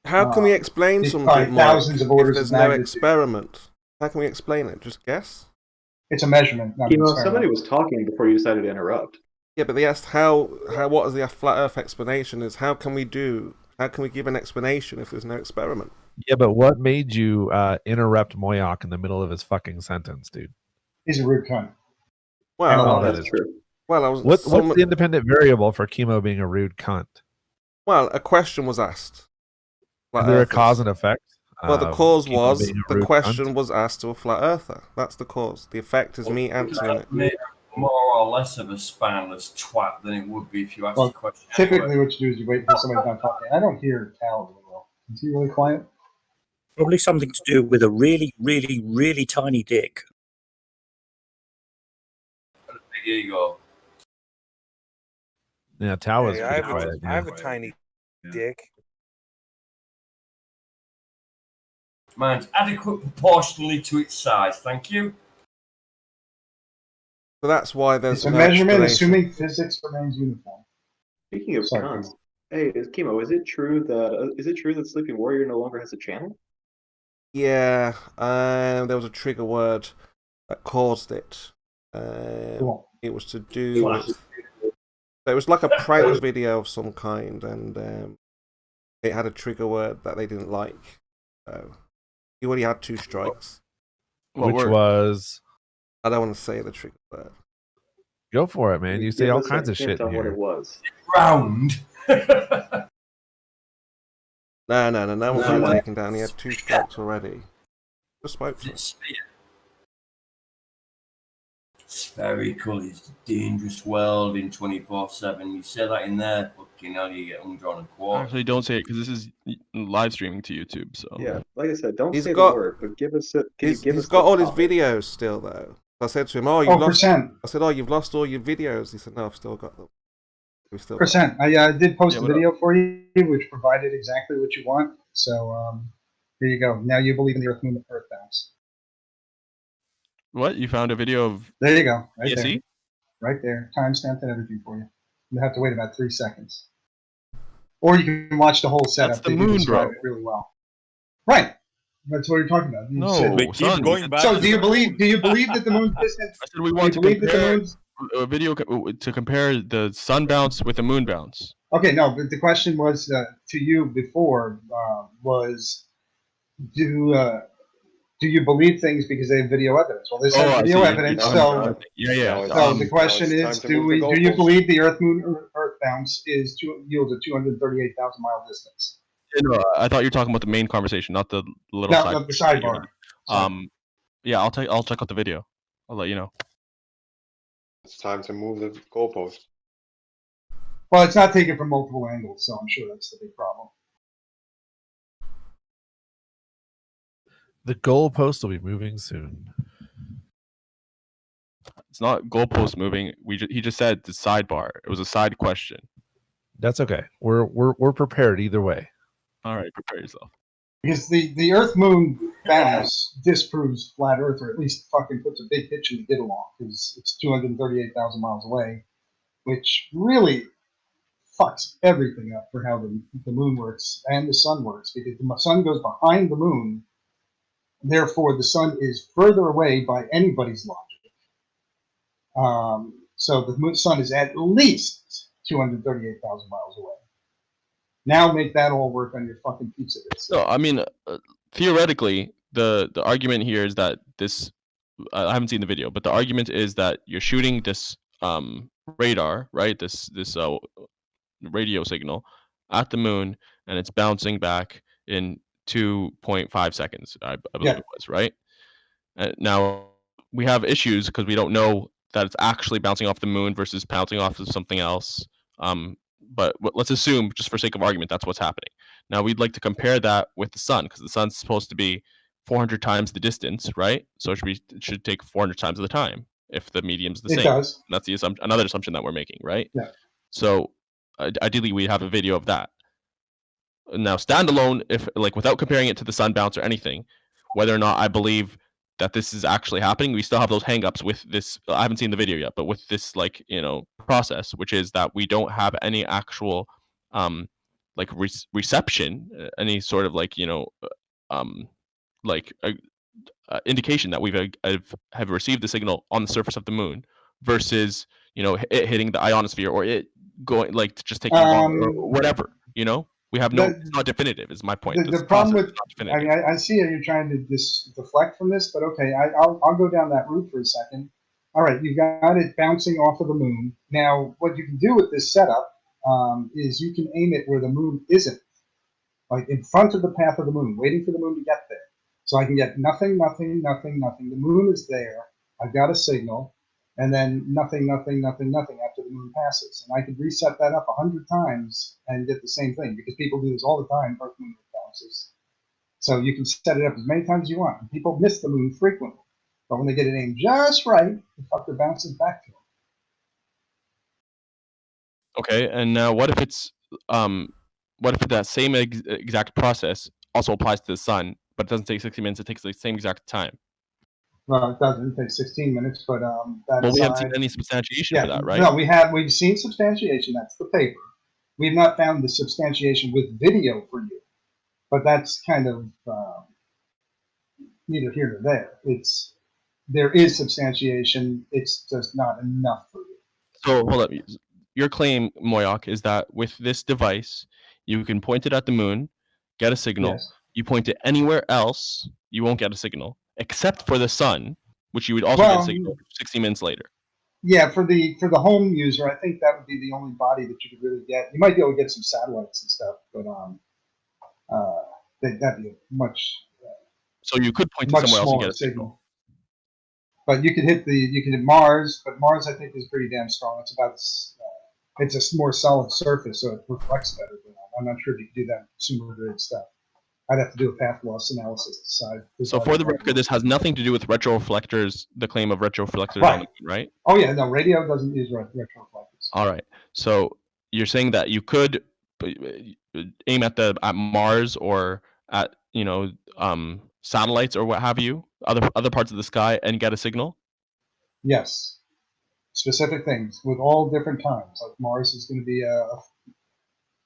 How can we explain by something, thousands Mike, of orders if there's of no magnitude. experiment? How can we explain it? Just guess? It's a measurement, not an experiment. Somebody was talking before you decided to interrupt. Yeah, but they asked what is the flat Earth explanation? Is how can we give an explanation if there's no experiment? Yeah, but what made you interrupt Moyoc in the middle of his fucking sentence, dude? He's a rude cunt. Well, that is true. Well, I was. What's the independent variable for Chemo being a rude cunt? Well, a question was asked. Is there a cause and effect? Well, the cause Chemo was being a the rude question cunt? was asked to a flat earther. That's the cause. The effect is me answering it. More or less of a spineless twat than it would be if you asked Well, a question. typically what you do is you wait until somebody's done talking. I don't hear Cal really well. Is he really quiet? Probably something to do with a really, really, really tiny dick. Big ego. Yeah, Tao is Hey, pretty quiet. I have a tiny dick. Mine's adequate proportionally to its size. Thank you. So that's why there's It's a no measurement, explanation. assuming physics remains uniform. Speaking of Sorry, cons, hey, Chemo, is it true that Sleeping Warrior no longer has a channel? Yeah, there was a trigger word that caused it. It was to do with. It was like a prank video of some kind, and it had a trigger word that they didn't like. So he already had 2 strikes. Which was? I don't want to say the trigger word. Go for it, man. You say all kinds of shit in here. What it was. Round. No, one was taken down. He had 2 strikes already. Just spoke for It's spherical is a dangerous world in 24/7. You say that in there, fucking hell, you get undrawn and quarter. Actually, don't say it because this is live streaming to YouTube. So Yeah, like I said, don't He's say got- the word, but give us a. He's got all his videos still, though. I said to him, "Oh, you've lost." I said, "Oh, you've lost all your videos." He said, "No, I've still got them." We still got them. I did post a video for you, which provided exactly what you want. So here you go. Now you believe in the Earth, Moon, Earth bounce. What? You found a video of? There you go. Right ESE? there. Right there. Timestamped and everything for you. You have to wait about 3 seconds. Or you can watch the whole setup. That's the They do moon, describe bro. it really well. Right. That's what you're talking about. You No, said- They keep son, going back. So to do you the- believe that the moon's distance? I said we want to believe that the compare moon's a video to compare the sun bounce with the moon bounce. Okay, no, but the question was to you before was do you believe things because they have video evidence? Well, this Oh, has I video see. evidence, Yeah, so yeah. so the question is, do you believe the Earth Moon Earth bounce yields a 238,000 mile distance? No, I thought you were talking about the main conversation, not the little No, side. no, the sidebar. Yeah, I'll check out the video. I'll let you know. It's time to move the goalpost. Well, it's not taken from multiple angles, so I'm sure that's the big problem. The goalpost will be moving soon. It's not goalpost moving. He just said the sidebar. It was a side question. That's okay. We're prepared either way. All right, prepare yourself. Because the Earth Moon bounce disproves flat Earth, or at least fucking puts a big hitch in the get along, because it's 238,000 miles away, which really fucks everything up for how the moon works and the sun works, because the sun goes behind the moon, therefore the sun is further away by anybody's logic. So the sun is at least 238,000 miles away. Now make that all work on your fucking pizza bits. No, I mean, theoretically, the argument here is that this. I haven't seen the video, but the argument is that you're shooting this radar, right? This radio signal at the moon, and it's bouncing back in 2.5 seconds. I believe it was, right? Now we have issues because we don't know that it's actually bouncing off the moon versus bouncing off of something else. But let's assume, just for sake of argument, that's what's happening. Now we'd like to compare that with the sun, because the sun's supposed to be 400 times the distance, right? So it should take 400 times the time if the medium's the same. It does. That's the another assumption that we're making, right? Yeah. So ideally, we have a video of that. Now, standalone, if without comparing it to the sun bounce or anything, whether or not I believe that this is actually happening, we still have those hangups with this. I haven't seen the video yet, but with this process, which is that we don't have any actual reception, any sort of indication that we've have received the signal on the surface of the moon versus it hitting the ionosphere or it going to just taking long or whatever. We have it's not definitive. Is my point. The problem with I see how you're trying to deflect from this, but okay, I'll go down that route for a second. All right, you've got it bouncing off of the moon. Now, what you can do with this setup is you can aim it where the moon isn't, like in front of the path of the moon, waiting for the moon to get there. So I can get nothing, nothing, nothing, nothing. The moon is there. I've got a signal, and then nothing, nothing, nothing, nothing after the moon passes. And I could reset that up 100 times and get the same thing, because people do this all the time, Earth Moon bounces. So you can set it up as many times as you want. And people miss the moon frequently. But when they get it aimed just right, the fucker bounces back to them. Okay, and now what if it's what if that same exact process also applies to the sun, but it doesn't take 60 minutes, it takes the same exact time? Well, it doesn't. It takes 16 minutes, but well, we haven't seen any substantiation for that, right? No, we've seen substantiation. That's the paper. We've not found the substantiation with video for you, but that's kind of neither here nor there. There is substantiation. It's just not enough for you. So hold up. Your claim, Moyak, is that with this device, You can point it at the moon, get a signal. Yes. You point it anywhere else, you won't get a signal, except for the sun, which you would also get a signal 60 minutes later. Yeah, for the home user, I think that would be the only body that you could really get. You might be able to get some satellites and stuff, but that'd be a much so you could point to somewhere else and get a signal. But you could hit Mars, but Mars I think is pretty damn strong. It's about it's a more solid surface, so it reflects better. But I'm not sure if you can do that consumer grade stuff. I'd have to do a path loss analysis to decide. So for the record, this has nothing to do with retroreflectors, the claim of retroreflectors on the moon, right? Oh yeah, no, radio doesn't use retroreflectors. All right. So you're saying that you could aim at Mars or at satellites or what have you, other parts of the sky, and get a signal? Yes. Specific things with all different times. Like Mars is going to be a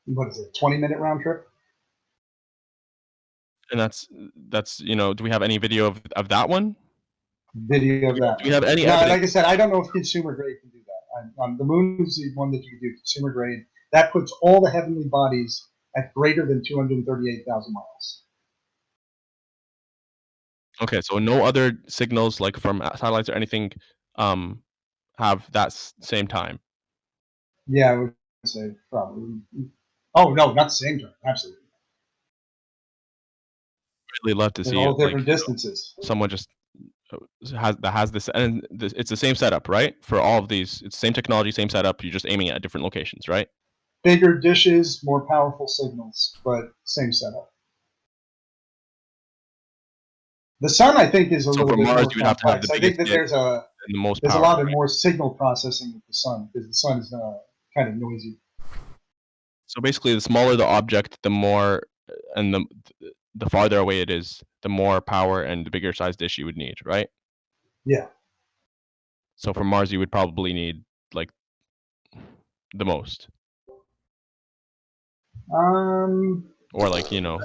20-minute round trip. And that's do we have any video of that one? Video of that. Do we have any? No, like I said, I don't know if consumer grade can do that. The moon is the one that you can do consumer grade. That puts all the heavenly bodies at greater than 238,000 miles. Okay, so no other signals like from satellites or anything have that same time. Yeah, I would say probably. Oh no, not the same time. Absolutely. Really love to see all different distances. Someone just has this, and it's the same setup, right? For all of these, it's the same technology, same setup. You're just aiming at different locations, right? Bigger dishes, more powerful signals, but same setup. The sun, I think, is a little bit Mars, more complex. I think that there's a lot of more signal processing with the sun because the sun is kind of noisy. So basically, the smaller the object, the more, and the farther away it is, the more power and the bigger size dish you would need, right? Yeah. So for Mars, you would probably need like the most. Or like even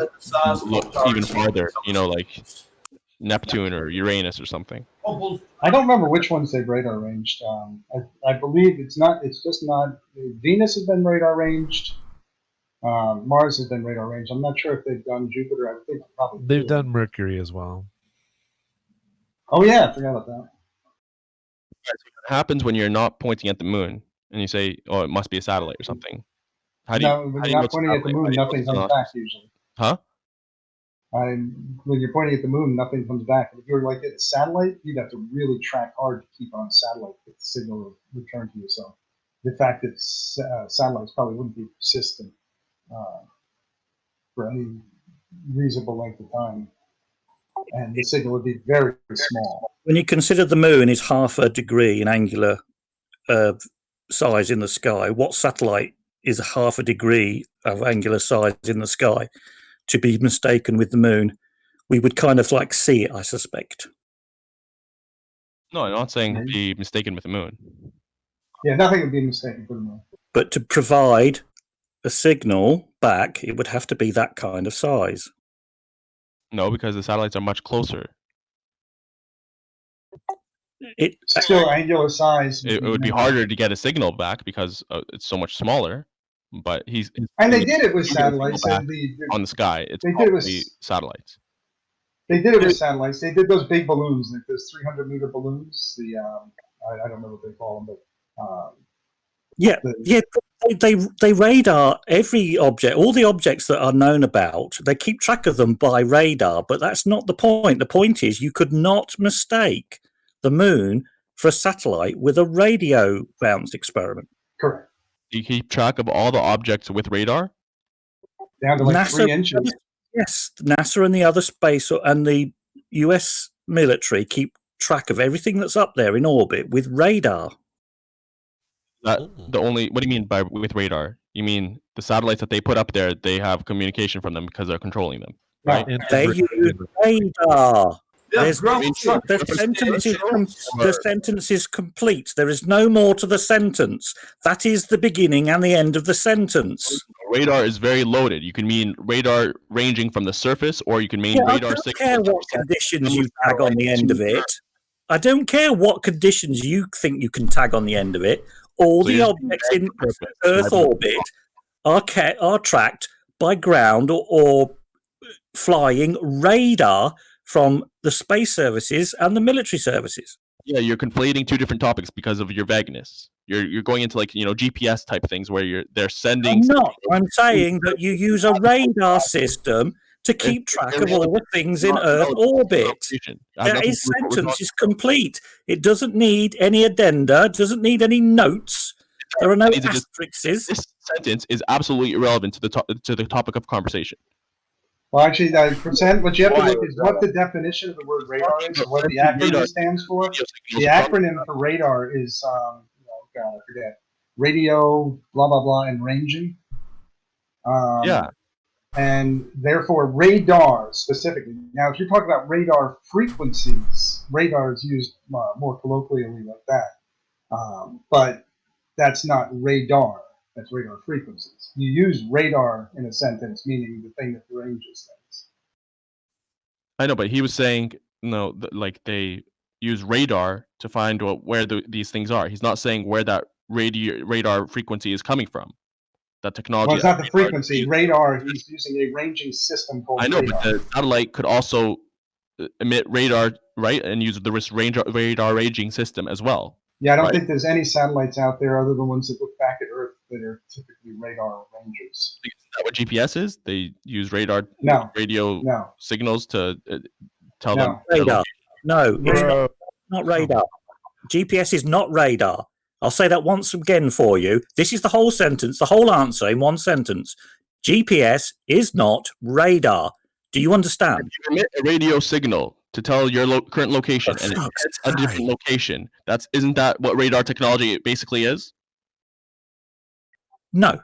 farther, like Neptune or Uranus or something. I don't remember which ones they've radar ranged. I believe it's just not. Venus has been radar ranged. Mars has been radar ranged. I'm not sure if they've done Jupiter. I think probably they've done Mercury as well. Oh yeah, I forgot about that. What happens when you're not pointing at the moon and you say, "Oh, it must be a satellite or something"? When you're not pointing at the moon, nothing comes back usually. Huh? When you're pointing at the moon, nothing comes back. If you're like at a satellite, you'd have to really track hard to keep on a satellite to get the signal to return to you. So the fact that satellites probably wouldn't be persistent for any reasonable length of time, and the signal would be very, very small. When you consider the moon is half a degree in angular size in the sky, what satellite is half a degree of angular size in the sky to be mistaken with the moon? We would kind of like see it, I suspect. No, I'm not saying be mistaken with the moon. Yeah, nothing would be mistaken for the moon. But to provide a signal back, it would have to be that kind of size. No, because the satellites are much closer. It's still angular size. It would be harder to get a signal back because it's so much smaller. But and they did it with satellites on the sky. It's probably satellites. They did it with satellites. They did those big balloons, like those 300-meter balloons. The I don't know what they call them, but they radar every object, all the objects that are known about. They keep track of them by radar, but that's not the point. The point is you could not mistake the moon for a satellite with a radio bounce experiment. Correct. You keep track of all the objects with radar? Down to like 3 inches. Yes, NASA and the other space and the US military keep track of everything that's up there in orbit with radar. What do you mean by with radar? You mean the satellites that they put up there, they have communication from them because they're controlling them, right? They use radar. The sentence is complete. There is no more to the sentence. That is the beginning and the end of the sentence. Radar is very loaded. You can mean radar ranging from the surface, or you can mean radar signals. I don't care what conditions you tag on the end of it. I don't care what conditions you think you can tag on the end of it. All the objects in Earth orbit are tracked by ground or flying radar from the space services and the military services. Yeah, you're conflating two different topics because of your vagueness. You're going into like GPS type things where they're sending. I'm not. I'm saying that you use a radar system to keep track of all the things in Earth orbit. His sentence is complete. It doesn't need any addenda. It doesn't need any notes. There are no asterisks. This sentence is absolutely irrelevant to the topic of conversation. Well, actually, what you have to look is what the definition of the word radar is, or what the acronym stands for. The acronym for radar is, God, I forget, radio, blah, blah, blah, and ranging. Yeah. And therefore, radar specifically. Now, if you're talking about radar frequencies, radar is used more colloquially like that. But that's not radar. That's radar frequencies. You use radar in a sentence, meaning the thing that ranges things. I know, but he was saying, like they use radar to find where these things are. He's not saying where that radar frequency is coming from. That technology. Well, it's not the frequency. Radar, he's using a ranging system called radar. But the satellite could also emit radar, right? And use the radar ranging system as well. Yeah, I don't think there's any satellites out there other than ones that look back at Earth that are typically radar ranges. Isn't that what GPS is? They use radio signals to tell them. Radar. No, it's not radar. GPS is not radar. I'll say that once again for you. This is the whole sentence, the whole answer in one sentence. GPS is not radar. Do you understand? You emit a radio signal to tell your current location, and it's a different location. Isn't that what radar technology basically is? No.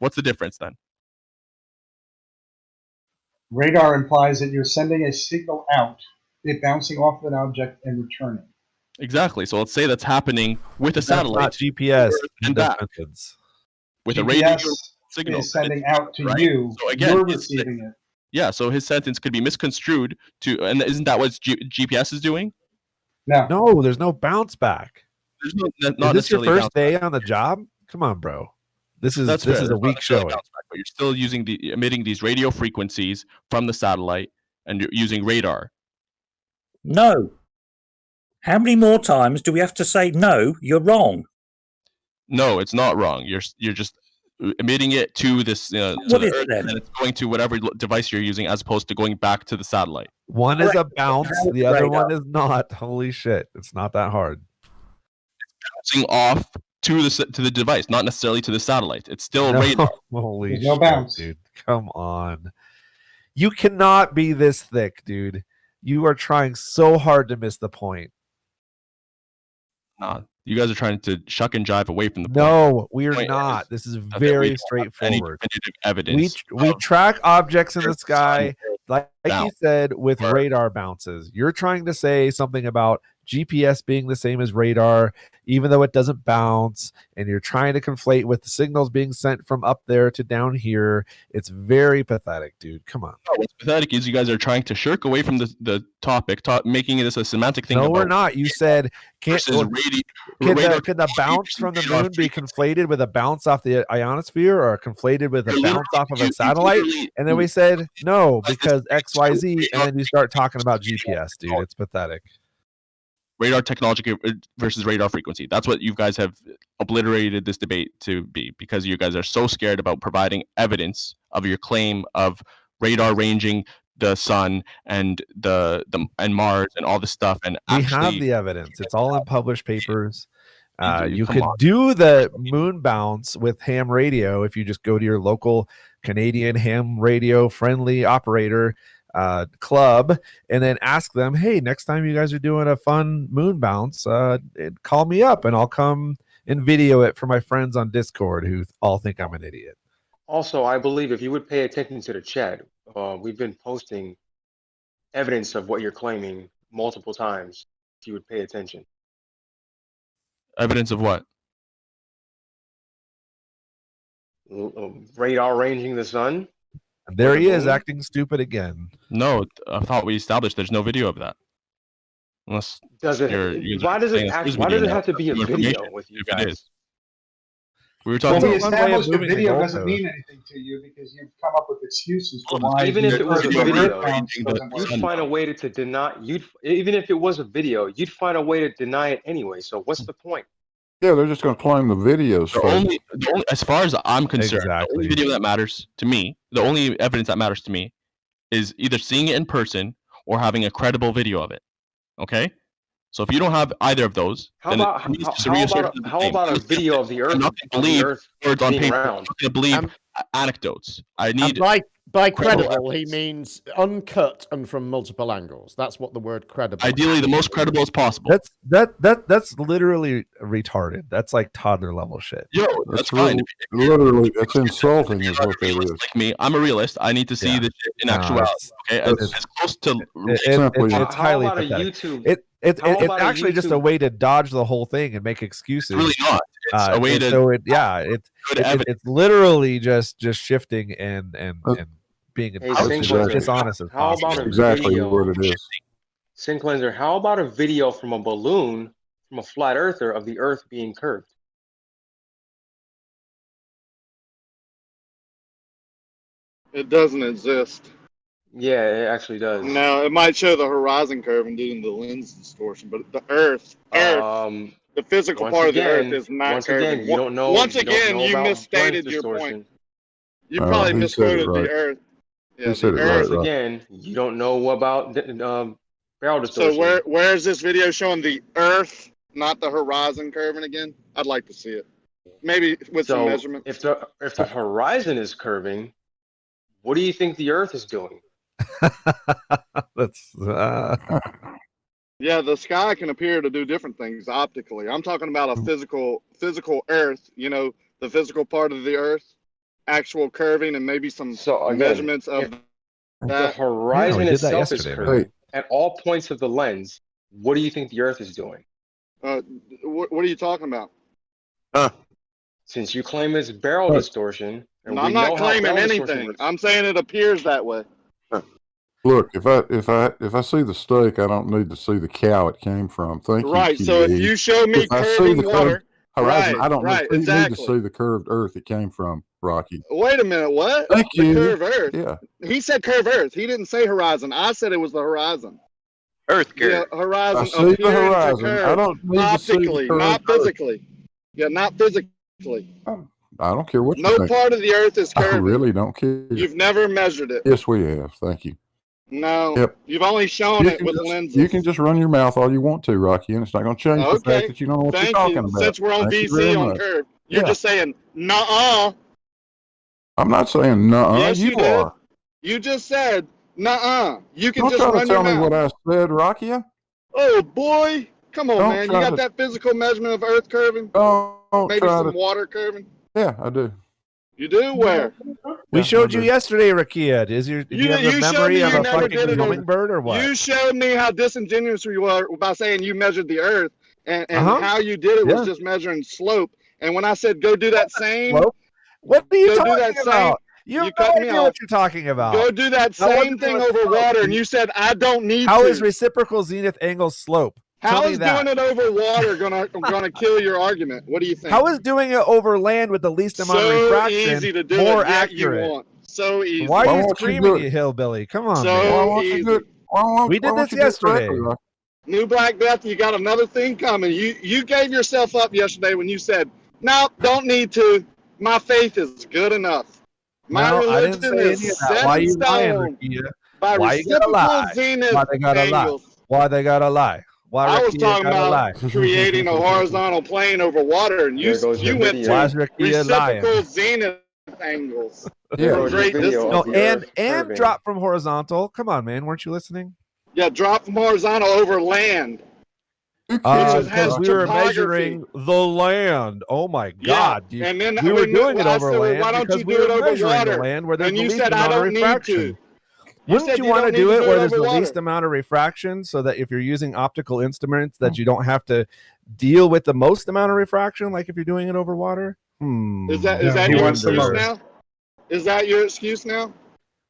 What's the difference then? Radar implies that you're sending a signal out, it bouncing off of an object and returning. Exactly. So let's say that's happening with a satellite. Not GPS and back. With a radio signal is sending out to right? you. So again, you're receiving it. Yeah, so his sentence could be misconstrued and isn't that what GPS is doing? No, there's no bounce back. There's is this your first day on the job? Come on, bro. This is a weak showing. But you're still emitting these radio frequencies from the satellite, and you're using radar. No. How many more times do we have to say no? You're wrong. No, it's not wrong. You're just emitting it to this to the Earth, and then it's going to whatever device you're using, as opposed to going back to the satellite. One is a bounce, the other one is not. Holy shit! It's not that hard. It's bouncing off to the device, not necessarily to the satellite. It's still radar. Holy shit, bounce, dude! Come on, you cannot be this thick, dude. You are trying so hard to miss the point. Nah, you guys are trying to shuck and jive away from the point. No, we are not. This is very straightforward. Evidence. We track objects in the sky, like you said, with radar bounces. You're trying to say something about GPS being the same as radar, even though it doesn't bounce, and you're trying to conflate with the signals being sent from up there to down here. It's very pathetic, dude. Come on. No, what's pathetic is you guys are trying to shirk away from the topic, making this a semantic thing. No, we're not. You said can the bounce from the moon be conflated with a bounce off the ionosphere, or conflated with a bounce off of a satellite? And then we said no, because XYZ, and then you start talking about GPS, dude. It's pathetic. Radar technology versus radar frequency. That's what you guys have obliterated this debate to be, because you guys are so scared about providing evidence of your claim of radar ranging the sun and and Mars and all this stuff. And we have the evidence. It's all in published papers. You could do the moon bounce with ham radio if you just go to your local Canadian ham radio friendly operator club and then ask them, hey, next time you guys are doing a fun moon bounce, call me up and I'll come and video it for my friends on Discord who all think I'm an idiot. Also, I believe if you would pay attention to the chat, we've been posting evidence of what you're claiming multiple times. If you would pay attention. Evidence of what? Radar ranging the sun. And there he is, acting stupid again. No, I thought we established there's no video of that. Unless why does it have to be a video with you guys? We were Well, talking we about established a moving the video doesn't goalpost. mean anything to you because you've come up with excuses for why Even if it was a video, doesn't you'd work. find a way to deny. Even if it was a video, you'd find a way to deny it anyway. So what's the point? Yeah, they're just going to claim the videos. The only, as far as I'm concerned, the only video that matters to me, the only evidence that matters to me, is either seeing it in person or having a credible video of it. Okay. So if you don't have either of those, How then about how about a video of the Earth? I'm not going to believe words on being paper. I'm round? not going to believe anecdotes. I need. And by credible credible, he means uncut and from multiple angles. That's what the word credible. Ideally, the most credible as possible. That's literally retarded. That's like toddler level shit. Yo, that's fine. Literally, it's insulting. Is what that is. Like me, I'm a realist. I need to see the shit in actuality. Okay, as close to. It's highly about a pathetic. YouTube? It's How about a actually just a YouTube? way to dodge the whole thing and make excuses. It's really not. It's a way and to. so it's literally just shifting and being dishonest as How possible. about a Exactly video? what it is. Sin cleanser. How about a video from a balloon from a flat earther of the Earth being curved? It doesn't exist. Yeah, it actually does. Now, it might show the horizon curve and doing the lens distortion, but the Earth, the physical once part of the again- Earth is not once curving. again, you don't know- Once you don't again, know you about misstated lens your distortion. point. You probably he said it misquoted right. the Earth. Yeah, He said the it right, Earth. Once again, you don't know about barrel distortion. So where is this video showing the Earth, not the horizon curving again? I'd like to see it. Maybe with some measurements. If the horizon is curving, what do you think the Earth is doing? That's Yeah, the sky can appear to do different things optically. I'm talking about a physical Earth. You know, the physical part of the Earth, actual curving, and maybe some measurements of The that. horizon itself is yesterday, curving at all points of the lens. What do you think the Earth is doing? What are you talking about? Since you claim it's barrel distortion, and No, we I'm know not how claiming barrel distortion anything. works. I'm saying it appears that way. Look, if I see the steak, I don't need to see the cow it came from. Thank you. Right. So if QE. you show me If I see curving the curved water, horizon, right, I don't right, need exactly. to see the curved Earth it came from, Rocky. Wait a minute. What? Thank The you. curved Earth. Yeah. He said curved Earth. He didn't say horizon. I said it was the horizon. Earth Yeah, curve. horizon I see the appearing to horizon. I curve don't need to see the optically, curved not Earth. physically. Yeah, not physically. I don't care what you No think. part of the Earth is I curving. really don't care. You've never measured it. Yes, we have. Thank you. No. Yep. You've only shown You it can with just- lenses. You can just run your mouth all you want to, Rocky, and it's not going to change the Okay. fact that you don't know what Thank you're talking you. about. Since we're on Thank you very VC on much. curve, you're Yeah. just saying, nuh-uh. I'm not saying nuh-uh. Yes, you did. are. You just said, nuh-uh. You can Don't just try to run your tell me mouth. what I said, Rocky. Oh, boy. Come on, Don't man. You try got to- that physical measurement of Earth curving? Don't Maybe try some to. water curving? Yeah, I do. You do? Where? we showed you yesterday, Rakia. Do you have the showed memory me of you a never fucking did it over- hummingbird or what? You showed me how disingenuous you were by saying you measured the Earth, and how you did it was Yeah. just measuring slope. And when I said go do that same, Slope? What are you go do talking that about? same, You have cut no me idea off. what you're talking about. Go do that That wasn't same thing doing over slope. water, and you said I don't need How to. is reciprocal zenith angle slope? How Tell me is that. doing it over water gonna kill your argument? What do you think? How is doing it over land with the least amount of so refraction easy to do more it? Yet accurate? You want. So easy. Why Why are you won't you screaming, do it? you hillbilly? Come on, So man. Why won't you easy. do it? We did this yesterday. New Black Death, you got another thing coming. You gave yourself up yesterday when you said, "No, don't need to. My faith is good enough. My No, I religion didn't say is any of that. set Why in you lying, stone Rakia? by Why you gotta reciprocal lie? zenith Why they gotta lie? angles." Why they gotta lie? Why I was Rakia talking gotta lie? about creating a horizontal plane over water, and you went Why is to Rakia lying? reciprocal zenith angles. Yeah. From great distance. No, and drop from horizontal. Come on, man. Weren't you listening? Yeah, drop from horizontal over land. has Because we were topography. measuring the land. Oh my God! Yeah, and then we were when doing it I over said, well, land why don't because you we do were it over measuring water? the land where there's And the you least said, I amount of don't need refraction. to. Wouldn't said you you want to don't need do to it do where it there's over the water. least amount of refraction, so that if you're using optical instruments, that you don't have to deal with the most amount of refraction, like if you're doing it over water? Is that your excuse now? Is that your excuse now?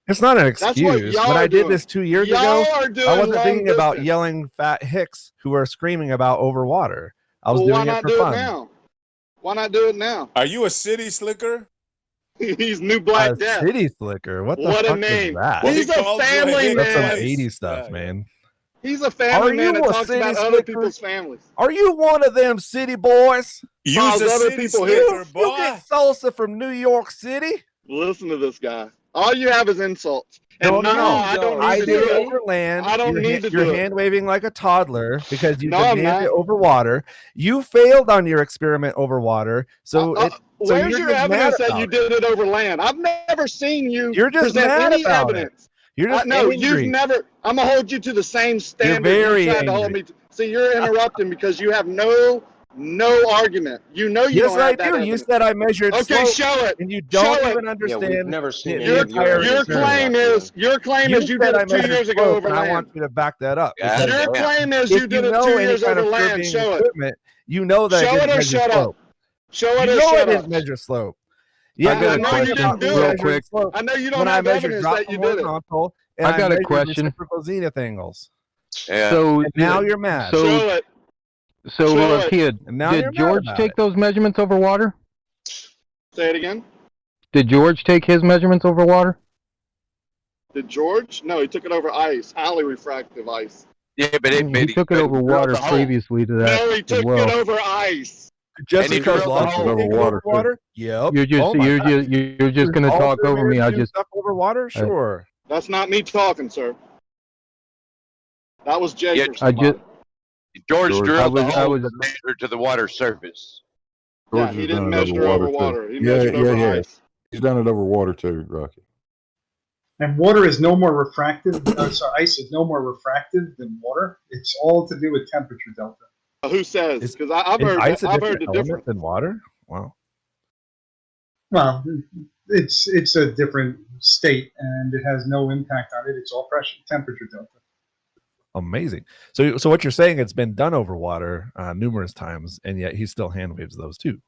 It's not an That's what excuse. y'all When I are did doing. this 2 years Y'all ago, are doing I wasn't long thinking about distance. yelling fat hicks who are screaming about over water. I was Well, why doing it not for do fun. it now? Why not do it now? Are you a city slicker? He's New Black Death. City Slicker. What the What a fuck name. is that? Well, He's he a called you family hick That's some man. twice. 80s stuff, Yeah. man. He's a family Are man you that a talks city about other slicker? people's families. Are you one of them city boys? You's Files a other city people slicker, here. You boy. get salsa from New York City? Listen to this guy. All you have is insults. No, And no, no. I don't need I to did do it it. over land. I don't need to You're do it. hand waving like a toddler because you No, I'm demanded not. over water. You failed on your experiment over water. So so Where's you're your just mad evidence that about you it. did it over land? I've never seen you You're just present mad any about it. evidence. You're just No, angry. you've never. I'm gonna hold you to the same standard very you tried to hold angry. me to. See, you're interrupting because you have no argument. You know you Yes, don't I have that do. You evidence. said I measured Okay, slope, show it. and you don't Show even it. understand. Yeah, we've never seen the any of your entire Your evidence. claim is your claim You is you said did I it 2 measured years ago slope, over and I land. want you to back that up. God because Your claim is if you did you it know 2 any years kind over of land. surveying Show it. equipment, you know that I Show it didn't or measure shut up. slope. Show it You or know I shut didn't up. measure slope. Yeah, I know you didn't about do me it. measuring slope. I know you don't When I have measured evidence drop that you from did it. horizontal, and I got a measured question. reciprocal zenith angles. Yeah. So And now you're mad. So Show it. so Show it. Kia, And now you're did mad George about take it. those measurements over water? Say it again. Did George take his measurements over water? Did George? No, he took it over ice, highly refractive ice. Yeah, but he took it over water previously to that No, he as took well. it over ice. Just And he because drilled the Lawson hole. take it over water? Yep. You're just Oh my God. you're just gonna All talk over surveyors me. I do just stuff over water? Sure. That's not me talking, sir. That was Jake or I somebody. just George drilled the I hole was to measure to the water surface. Yeah, George he has didn't done it measure over too. water. He Yeah, measured over yeah. ice. He's done it over water too, Rocky. And water is no more refractive. Ice is no more refractive than water. It's all to do with temperature delta. Who says? Because I've Is heard ice a I've heard different the element difference. than water? Wow. Well, it's a different state, and it has no impact on it. It's all pressure, temperature delta. Amazing. So what you're saying, it's been done over water numerous times, and yet he still hand waves those too.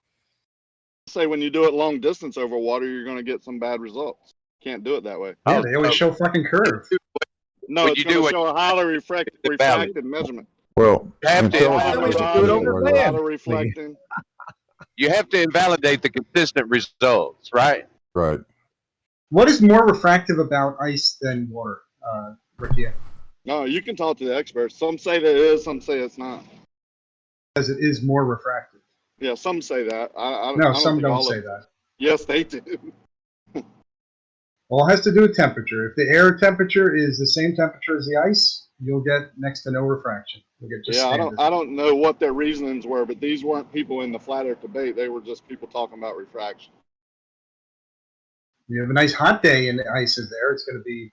Say when you do it long distance over water, you're going to get some bad results. Can't do it that way. Yeah, they always show fucking curve. No, When it's you going do to it- show a highly refracted measurement. Well, You have to, Highly reflecting. you have to invalidate the consistent results, right? Right. What is more refractive about ice than water, Ricky? No, you can talk to the experts. Some say that it is, some say it's not. Because it is more refractive. Yeah, some say that. I No, don't some think don't all say of them. that. Yes, they do. All has to do with temperature. If the air temperature is the same temperature as the ice, you'll get next to no refraction. You'll get just Yeah, standard. I don't know what their reasonings were, but these weren't people in the flat earth debate. They were just people talking about refraction. You have a nice hot day and the ice is there, it's going to be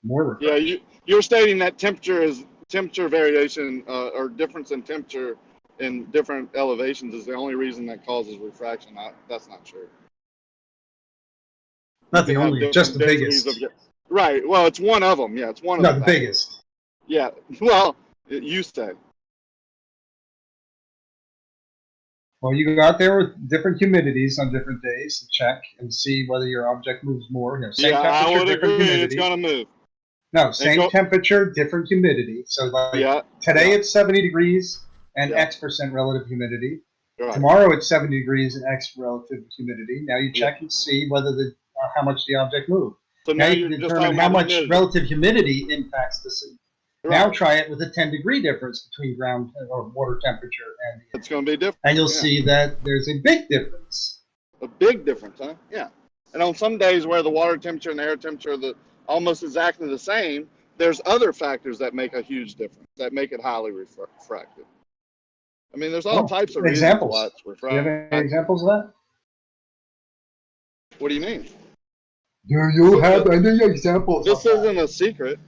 more refraction. Yeah, you're stating that temperature variation or difference in temperature in different elevations is the only reason that causes refraction. That's not true. Not the You can have only, just the different densities biggest. Right. Well, it's one of them. Yeah, it's one of No, the the factors. biggest. Yeah. Well, you say. Well, you go out there with different humidities on different days and check and see whether your object moves more. Same Yeah, I temperature, would different agree. humidity. It's gonna move. No, same go- temperature, different humidity. So like Yeah, today yeah. it's 70 degrees and Yeah. X% relative humidity. Right. Tomorrow it's 70 degrees and X relative humidity. Now you check and see whether how much the object moved. So now now you you're can just determine talking how about much humidity. relative humidity impacts the scene. Now Right. try it with a 10-degree difference between ground or water temperature and the It's going to be different. and you'll yeah. see that there's a big difference. A big difference, huh? Yeah. And on some days where the water temperature and the air temperature are almost exactly the same, there's other factors that make a huge difference, that make it highly refractive. I mean, there's all Oh, types of examples. reasons why it's Do you have refractive. any examples of that? What do you mean? Do you have any examples? This isn't a secret.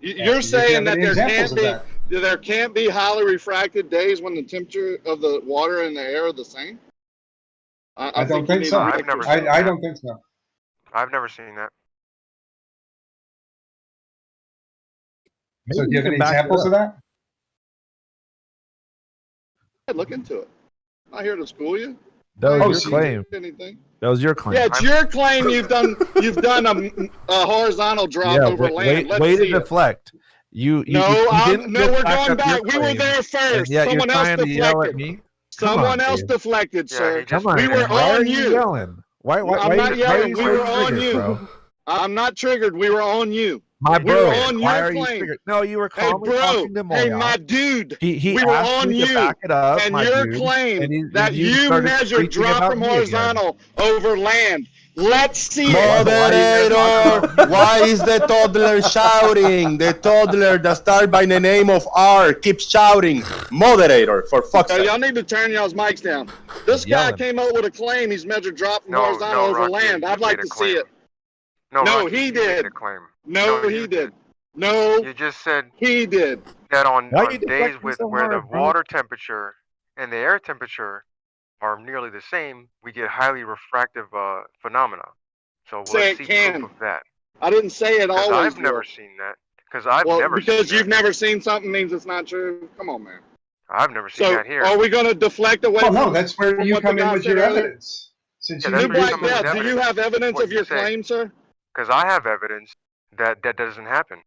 You're saying that there can't be highly refracted days when the temperature of the water and the air are the same? I don't you think need so. to I read it. I don't think so. I've never seen that. So do you have any examples of that? Look into it. I'm not here to school you. That I'm was not your here to claim. do anything. That was your claim. Yeah, it's your claim. You've done a horizontal drop over land. Let's way to see it. deflect. You No, you we're didn't just back going up your back. We were claim, there and first. yet Someone you're else trying to yell at deflected. me. Someone else dude. deflected, sir. Come on, we were man. Why are on you you. yelling? Why I'm not why are yelling. you We so were on triggered, you. bro? I'm not triggered. We were on you. My we bro, were on why your are you claim. triggered? No, you were Hey, calmly bro. talking to Hey, Moya. my dude. He we were asked on you to you. back it up, And my your dude, claim and that you you started measured screeching drop about from me again. horizontal over land. Let's see it. Moderator, why is the toddler shouting? The toddler that starts by the name of R keeps shouting. Moderator, for fuck's sake. Y'all need to turn y'all's mics down. This guy came up with a claim. He's measured drop from horizontal over Rocky, land. I'd like to see it. No, No, Rocky, he you did. made a claim. No, he did. No, you just said he did. That on Why are you days deflecting with so where the hard, bro? water temperature and the air temperature are nearly the same, we get highly refractive phenomena. So Say let's it see proof can. of that. I didn't say it Because always I've never will. seen that. Because I've Well, never because seen you've that. never seen something means it's not true. Come on, man. I've never seen So that here. are we going to deflect away Well, no, from, that's where from you what come the in guy with said your earlier? evidence. Since Yeah, you that's New where you Black come in with Death, do you evidence have evidence what of you your say. claim, sir? Because I have evidence that that doesn't happen.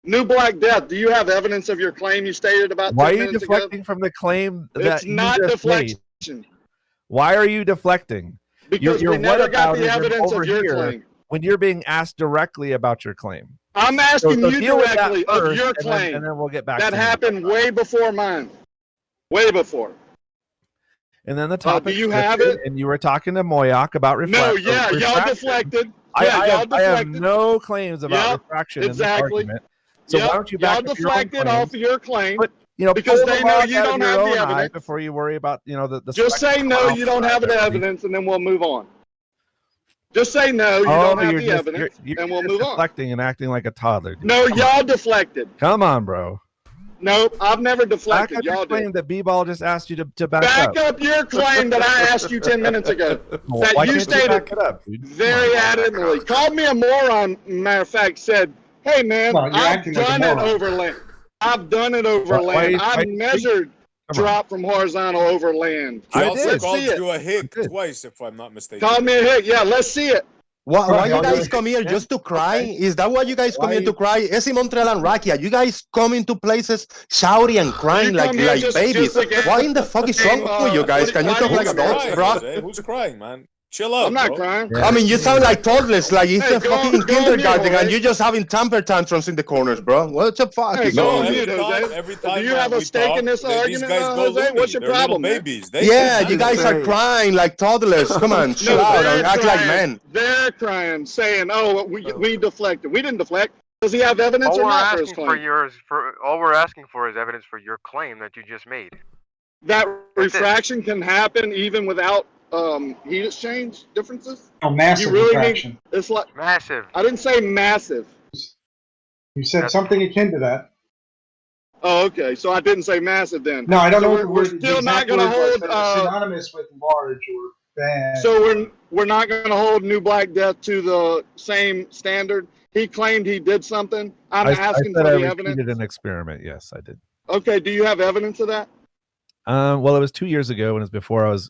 New Black Death, do you have evidence of your claim you stated about Why 10 are you minutes ago? deflecting from the claim It's that you not just deflection. made? Why are you deflecting? Because Your we never got the whataboutism evidence over of your here claim. when you're being asked directly about your claim. I'm asking you deal with that directly of first, your and claim. then we'll get back That to me. happened way before mine. Way before. And then the topic do you have shifted, it? and you were talking to Moyak about No, yeah, y'all refraction. deflected. I Yeah, y'all have deflected. no claims about Yep, refraction in this exactly. argument. So why don't you back y'all up your own deflected claims? off of your claim But because pull the they know log you out of don't your have the own eye evidence. before you worry about the Just say spectrum no, on you don't have the everybody. evidence, and then we'll move on. Just say no, you don't have the evidence, and we'll move on. Deflecting and acting like a toddler. Dude. No, Come y'all on. deflected. Come on, bro. Nope, I've never Back deflected. up your Y'all claim did. that B-Ball just asked you to back Back up. up your claim that I asked you 10 minutes ago. Why That you can't you stated back it up, dude? very adamantly. Called me a moron, matter of fact, said, hey, man, Well, you're I've acting like a done it moron. over land. I've done it over land. I measured drop from horizontal over land. He also Let's called see it. you a hick twice, if I'm not mistaken. Called me a hick. Yeah, let's see it. Why you guys come here just to cry? Is that why you guys come here to cry? Esi Montreal and Rakia, you guys come into places shouting and crying like babies. Why in the fuck is wrong with you guys? Can you talk like adults, bro? Who's crying, man? Chill out, I'm not bro. crying. I mean, you sound like toddlers, like it's Hey, a go fucking on kindergarten, mute, and Jose. you're just having temper tantrums in the corners, bro. What the fuck Hey, is go going on on? mute, Jose. Every Do time you have a we stake talk, in this these argument, guys go Jose? loony. What's your They're little problem, man? babies. They Yeah, think you nothing. guys are crying like toddlers. Come on, chill No, out they're and act like crying. men. They're crying, saying, "Oh, we deflected. We didn't deflect." Does he have evidence or not for his claim? All we're asking for is evidence for your claim that you just made. That refraction can happen even without heat exchange differences. Oh, massive You really refraction. need. It's like massive. I didn't say massive. You said something akin to that. Oh, okay. So I didn't say massive then. No, I don't know so what the we're word. still not going to hold. Synonymous with large or bad. So we're not going to hold New Black Death to the same standard. He claimed he did something. I'm asking for the evidence. Repeated an experiment. Yes, I did. Okay. Do you have evidence of that? Well, it was 2 years ago, and it was before I was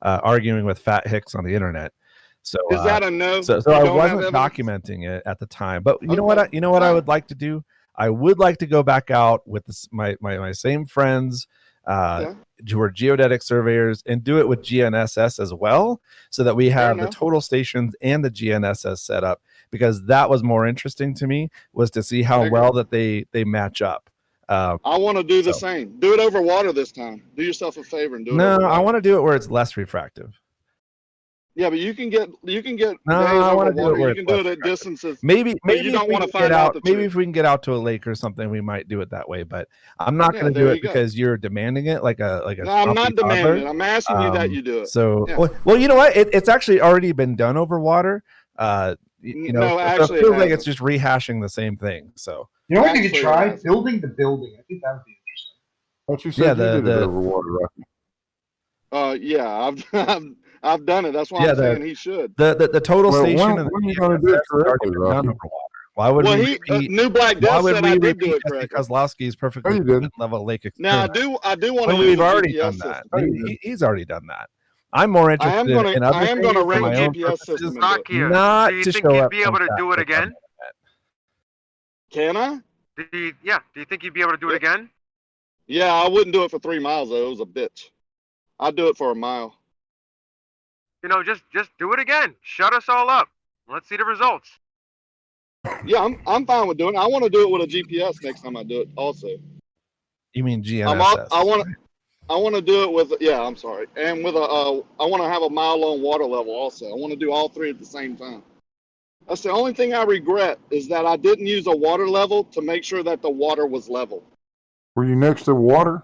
arguing with Fat Hicks on the internet. So is that a no? So You I don't have wasn't evidence? documenting it at the time. But you know what? I would like to do. I would like to go back out with my same friends who are geodetic surveyors and do it with GNSS as well, so that we have the total stations and the GNSS set up, because that was more interesting to me, was to see how well that they match up. I want to do the same. Do it over water this time. Do yourself a favor and do it. No, over water. I want to do it where it's less refractive. Yeah, but you can get No, days I over want to do water. it where You can it's do less it at refractive. distances. Maybe you don't want to find out the maybe truth. if we can get out to a lake or something, we might do it that way. But I'm not going to do there it you go. because you're demanding it like a No, I'm not grumpy toddler. demanding it. I'm asking you that you do it. So Yeah. well, you know what? It's actually already been done over water. You know, No, so actually, it feels it like it's hasn't. just rehashing the same thing. So You know what you could Actually, try? it has. Building the building. I think that would be interesting. But you said you did it over water, Rocky. Yeah, I've done it. That's why Yeah, I'm saying he should. the total Well, station when and the are you going to do it GNSS has already correctly, been done Rocky? over water. Why would Well, we he repeat? New Black Why Death would said we I did repeat do it just correctly. because Lasky's perfectly No, you didn't. level lake Now experiment? I do want to When use we've a already GPS done that. system. He's already done that. I'm more I interested am gonna in other I am things gonna for run a my own GPS purposes, system into it. Rakia, not do you to think show you'd up be able to do it again? Can I? Do you think you'd be able to do it again? Yeah, I wouldn't do it for 3 miles though. It was a bitch. I'll do it for a mile. You know, just do it again. Shut us all up. Let's see the results. Yeah, I'm fine with doing it. I want to do it with a GPS next time I do it. Also, You mean GNSS? I want to do it with I'm sorry, and with I want to have a mile-long water level also. I want to do all three at the same time. That's the only thing I regret is that I didn't use a water level to make sure that the water was level. Were you next to water?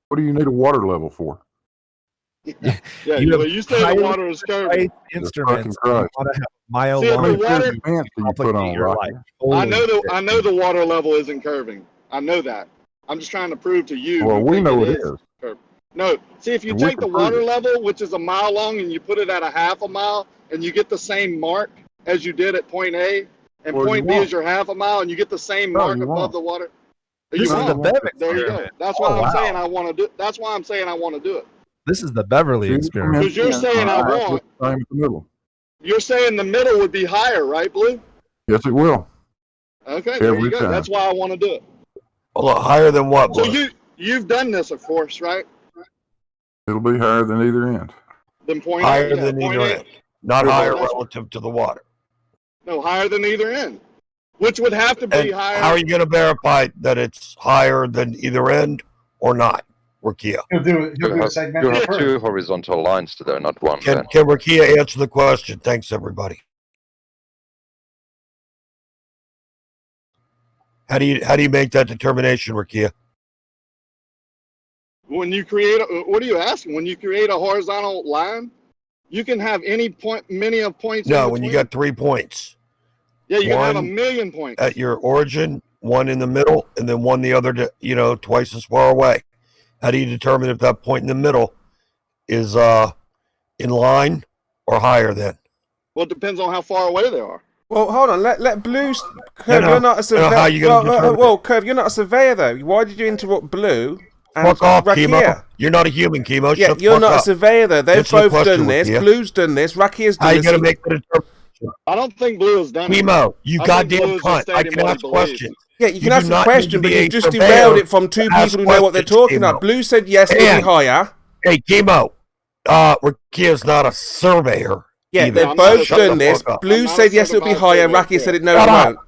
What do you need a water level for? Yeah, you say the water is curving. Instruments. You want to have mile See, if long. the water, you put on, Rocky. I know the water level isn't curving. I know that. I'm just trying to prove to you. Well, we know it is. Curving. No, see, if you And we take the can prove water it. level, which is a mile long, and you put it at a half a mile, and you get the same mark as you did at point A, and Well, point you B won't. is your half a mile, and you get the same No, mark you above won't. the water. This is the won't. Bev There you go. experiment. That's why Oh, I'm saying wow. I want to do. That's why I'm saying I want to do it. This is the Beverly experiment. Because you're saying I want. Same in the middle. You're saying the middle would be higher, right, Blue? Yes, it will. Okay, there Every you go. time. That's why I want to do it. A lot higher than what? So Blue? you've done this, of course, right? It'll be higher than either end. Then point Higher A, yeah, than point either A. end, not Yeah, higher that's- relative to the water. No, higher than either end, which would have to be And higher. how are you going to verify that it's higher than either end or not, Rakia? He'll do a segment. You have two horizontal lines there, not one. Can then. Rakia answer the question? Thanks, everybody. How do you make that determination, Rakia? When you create, what are you asking? When you create a horizontal line, you can have any point, many of points. No, in when you between. got 3 points. Yeah, you can have a One million points. at your origin, one in the middle, and then one the other, twice as far away. How do you determine if that point in the middle is in line or higher than? Well, it depends on how far away they are. Well, hold on. Let Blue. Curve, know- you're not a I know surveyor. how you're gonna determine it. Curve, you're not a surveyor though. Why did you interrupt Blue? And Fuck off, Chemo. Rakia? You're not a human, Chemo. Yeah, Shut the you're fuck not up. a surveyor though. They've Answer the both question, done this. Rakia. Blue's done this. Rakia's done How you this. going to make the determination? I don't think Blue has done it. Chemo, you I think goddamn Blue is cunt. just I stating can what he ask believes. questions. Yeah, you can ask do a not question, need to but be you've a just surveyor derailed it from two to ask people who know what they're questions, talking about. Chemo. Blue said yes, it'll be And- higher. Hey, Chemo, Rakia's not a surveyor. Yeah, either. they've both Shut the done this. fuck up. Blue said yes, it'll be higher. Rakia said it no, Shut it up. won't.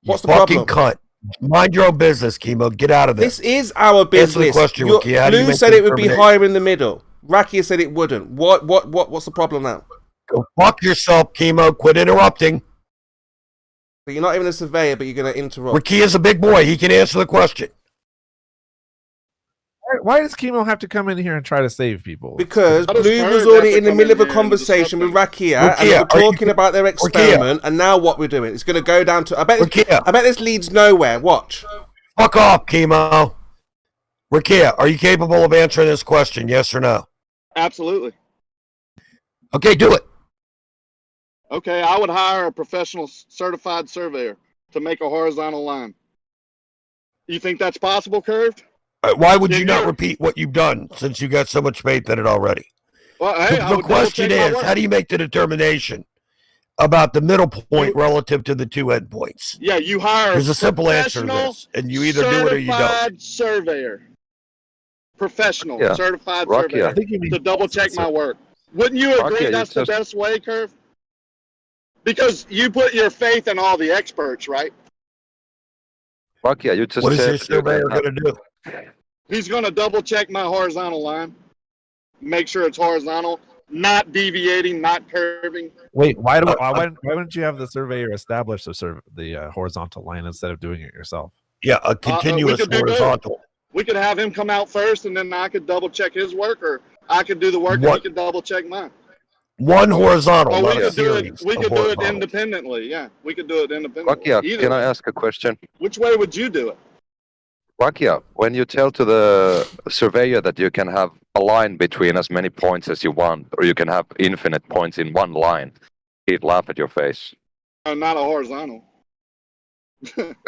What's the Fucking problem? cunt. Mind your own business, Chemo. Get out of this. This is our Answer the business. question, Rakia. How do you Blue make said the it would be determination? higher in the middle. Rakia said it wouldn't. What's the problem now? Go fuck yourself, Chemo. Quit interrupting. So you're not even a surveyor, but you're going to interrupt. Rakia's a big boy. He can answer the question. Why does Chemo have to come in here and try to save people? Because How does Blue was Curve already have to in the come middle of in a here and conversation with disrupt Rakia, Rakia, and they were are you- talking about their experiment, and now what we're doing. It's going to go down to... I bet this leads nowhere. Watch. Fuck off, Chemo. Rakia, are you capable of answering this question? Yes or no? Absolutely. Okay, do it. Okay, I would hire a professional certified surveyor to make a horizontal line. You think that's possible, Curved? Why would you not repeat what you've done since you got so much faith in it already? Well, hey, I The would question double-check my is, work. how do you make the determination about the middle point relative to the two endpoints? Yeah, you hire There's a simple answer to professional, this, and you either do it or you don't. certified surveyor. Professional, Yeah. certified Rakia. surveyor I think you mean to double check my work. Wouldn't you agree Rakia, you that's the just- best way, Curve? Because you put your faith in all the experts, right? Rakia, you just What is said your surveyor going to do? He's going to double check my horizontal line, make sure it's horizontal, not deviating, not curving. Wait, why wouldn't you have the surveyor establish the horizontal line instead of doing it yourself? Yeah, a continuous could do both. horizontal. We could have him come out first, and then I could double check his work, or I could do the work and he What? could double check mine. One horizontal, Or not we a could do series it. We of could do it horizontals. independently. Yeah, we could do it independently. Rakia, Either can I way. ask a question? Which way would you do it? Rakia, when you tell to the surveyor that you can have a line between as many points as you want, or you can have infinite points in one line, he'd laugh at your face. Not a horizontal.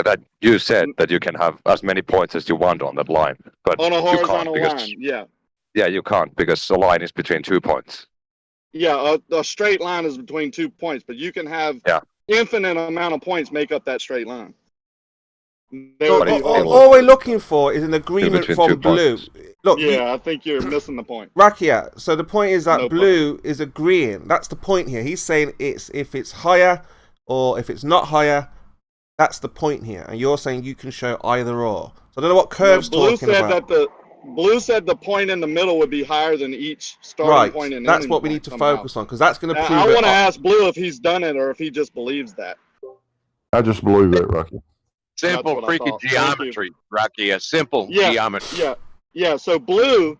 That you said that you can have as many points as you want on that line, but On a you can't horizontal because line. Yeah. yeah, you can't because the line is between 2 points. Yeah, a straight line is between 2 points, but you can have infinite amount of points make up that straight line. There would be All we're looking for is an agreement between from 2 Blue. points. Look, Yeah, I think you're missing the point. Rakia, so the point is that No Blue is agreeing. That's the point here. He's saying if it's higher or if it's not higher, that's the point here. And you're saying you can show either or. So I don't know what Curve's talking about. Blue said the point in the middle would be higher than each starting point and That's ending what we point need to somehow. focus on, because that's going to Now, prove I it. want to ask Blue if he's done it or if he just believes that. I just believe that, Rocky. Simple That's what I freaking thought. Thank geometry, Rocky. A simple geometry. Yeah. So Blue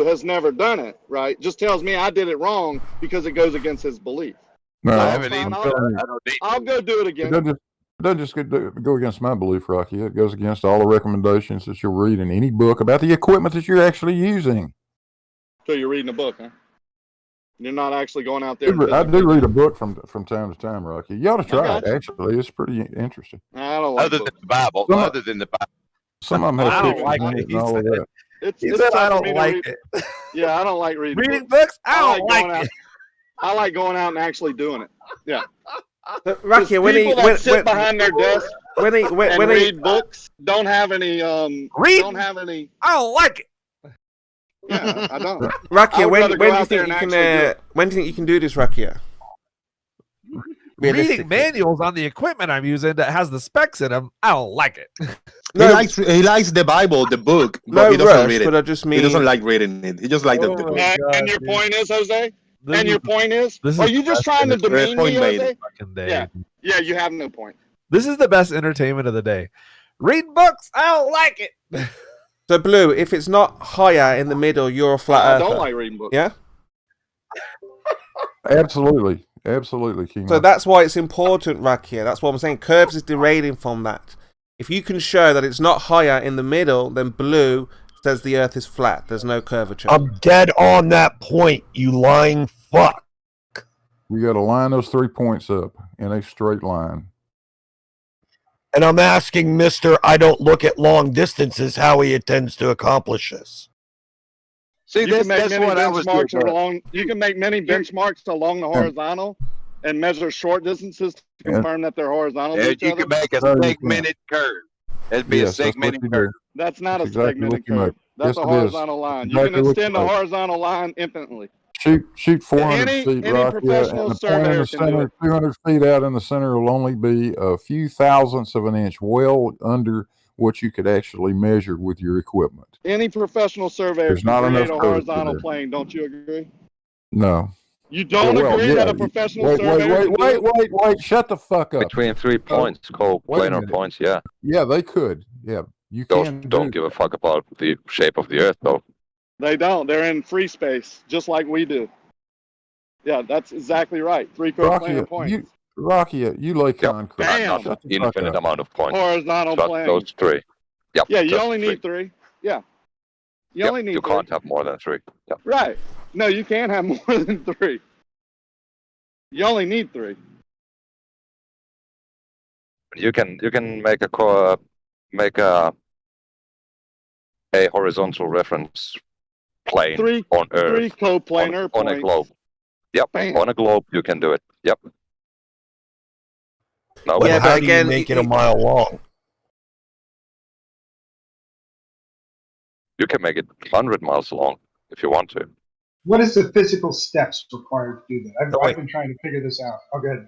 has never done it, right? Just tells me I did it wrong because it goes against his belief. No, That's I'm fine. telling you, I'll go do it it again. doesn't just go against my belief, Rocky. It goes against all the recommendations that you'll read in any book about the equipment that you're actually using. So you're reading a book, huh? You're not actually going out there. I do read a book from time to time, Rocky. You ought to try it. Actually, it's pretty interesting. I don't like Other than the Bible. Other than the Bible. Some of them have I don't pictures like in it, it and all of that. It's I tough for don't me to like read. it. Yeah, I don't like reading Reading books? I don't going like out. it. I like going out and actually doing it. Yeah. Rakia, when people that sit behind their desk and read books don't have any don't have any. I don't like it. Yeah, I don't. Rakia, I would when rather do go you out there think you and can? actually do it. When do you think you can do this, Rakia? Reading manuals on the equipment I'm using that has the specs in them, I don't like it. He likes the Bible, the book, but No he doesn't rush, read it. but I just mean he doesn't like reading it. He just likes the book. And your point is, Jose? And your point is? This Are is you the just best trying to demean me, point made. Jose? Fucking day. Yeah. Yeah, you have no point. This is the best entertainment of the day. Read books, I don't like it. So, Blue, if it's not higher in the middle, you're a flat I earther. don't like reading books. Yeah? Absolutely. Absolutely, Kimo. So that's why it's important, Rakia. That's what I'm saying. Curves is derailing from that. If you can show that it's not higher in the middle, then Blue says the Earth is flat. There's no curvature. I'm dead on that point, you lying fuck. You got to line those 3 points up in a straight line. And I'm asking Mr. I don't look at long distances how he intends to accomplish this. See, You can make that's many what I was benchmarks doing. along. You can make many benchmarks along the horizontal and measure short distances to confirm that they're horizontal to each You other. can make a segmented curve. That'd be a segmented curve. That's not That's a exactly segmented what you make. curve. That's Yes, a it is. horizontal line. Exactly You can what you extend the make. horizontal line infinitely. Shoot 400 feet, any Rocky, professional and the point in surveyor the can do center, it. 200 feet out in the center will only be a few thousandths of an inch, well under what you could actually measure with your equipment. Any professional surveyor There's can not create enough a curvature horizontal there. plane. Don't you agree? No. You don't agree that a professional surveyor can do it? Wait, shut the fuck up. Between 3 points called wait a planar minute. points, yeah. Yeah, they could. Yeah, you Those can don't give a fuck about the shape of the Earth, though. They don't. They're in free space, just like we do. Yeah, that's exactly right. Three coplanar points. Rocky, you lay concrete. Bam. Not an infinite amount of points. Horizontal Just plane. those 3. Yep. Yeah, you just only 3. need 3. Yeah. You Yep, only need you 3. can't have more than 3. Yep. Right. No, you can't have more than 3. You only need 3. You can make a horizontal reference plane on Earth. 3 coplanar on a points. globe. Yep. Bam. On a globe, you can do it. Yep. No, But Yeah, how but do again, you make it a mile long? you can make it 100 miles long if you want to. What is the physical steps required to do that? I've been trying to figure this out. Oh, go ahead.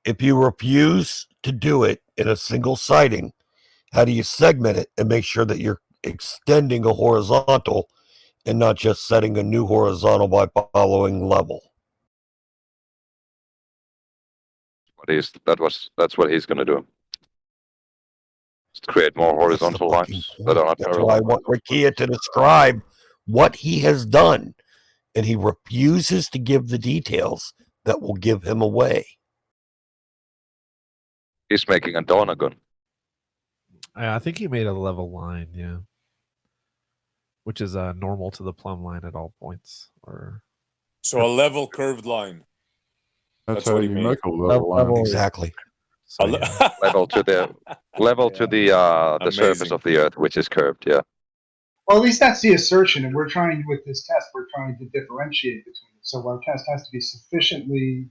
If you refuse to do it in a single sighting, how do you segment it and make sure that you're extending a horizontal and not just setting a new horizontal by following level? That's what he's going to do. Just create more horizontal lines that are not That's why I parallel. want Rakia to describe what he has done, and he refuses to give the details that will give him away. He's making a Donegan. I think he made a level line, yeah, which is normal to the plumb line at all points. Or So a level curved line. That's what how he you made. make a level line. Exactly. So, yeah. level to the surface Amazing. of the Earth, which is curved. Yeah. Well, at least that's the assertion, and we're trying with this test. We're trying to differentiate between it. So our test has to be sufficiently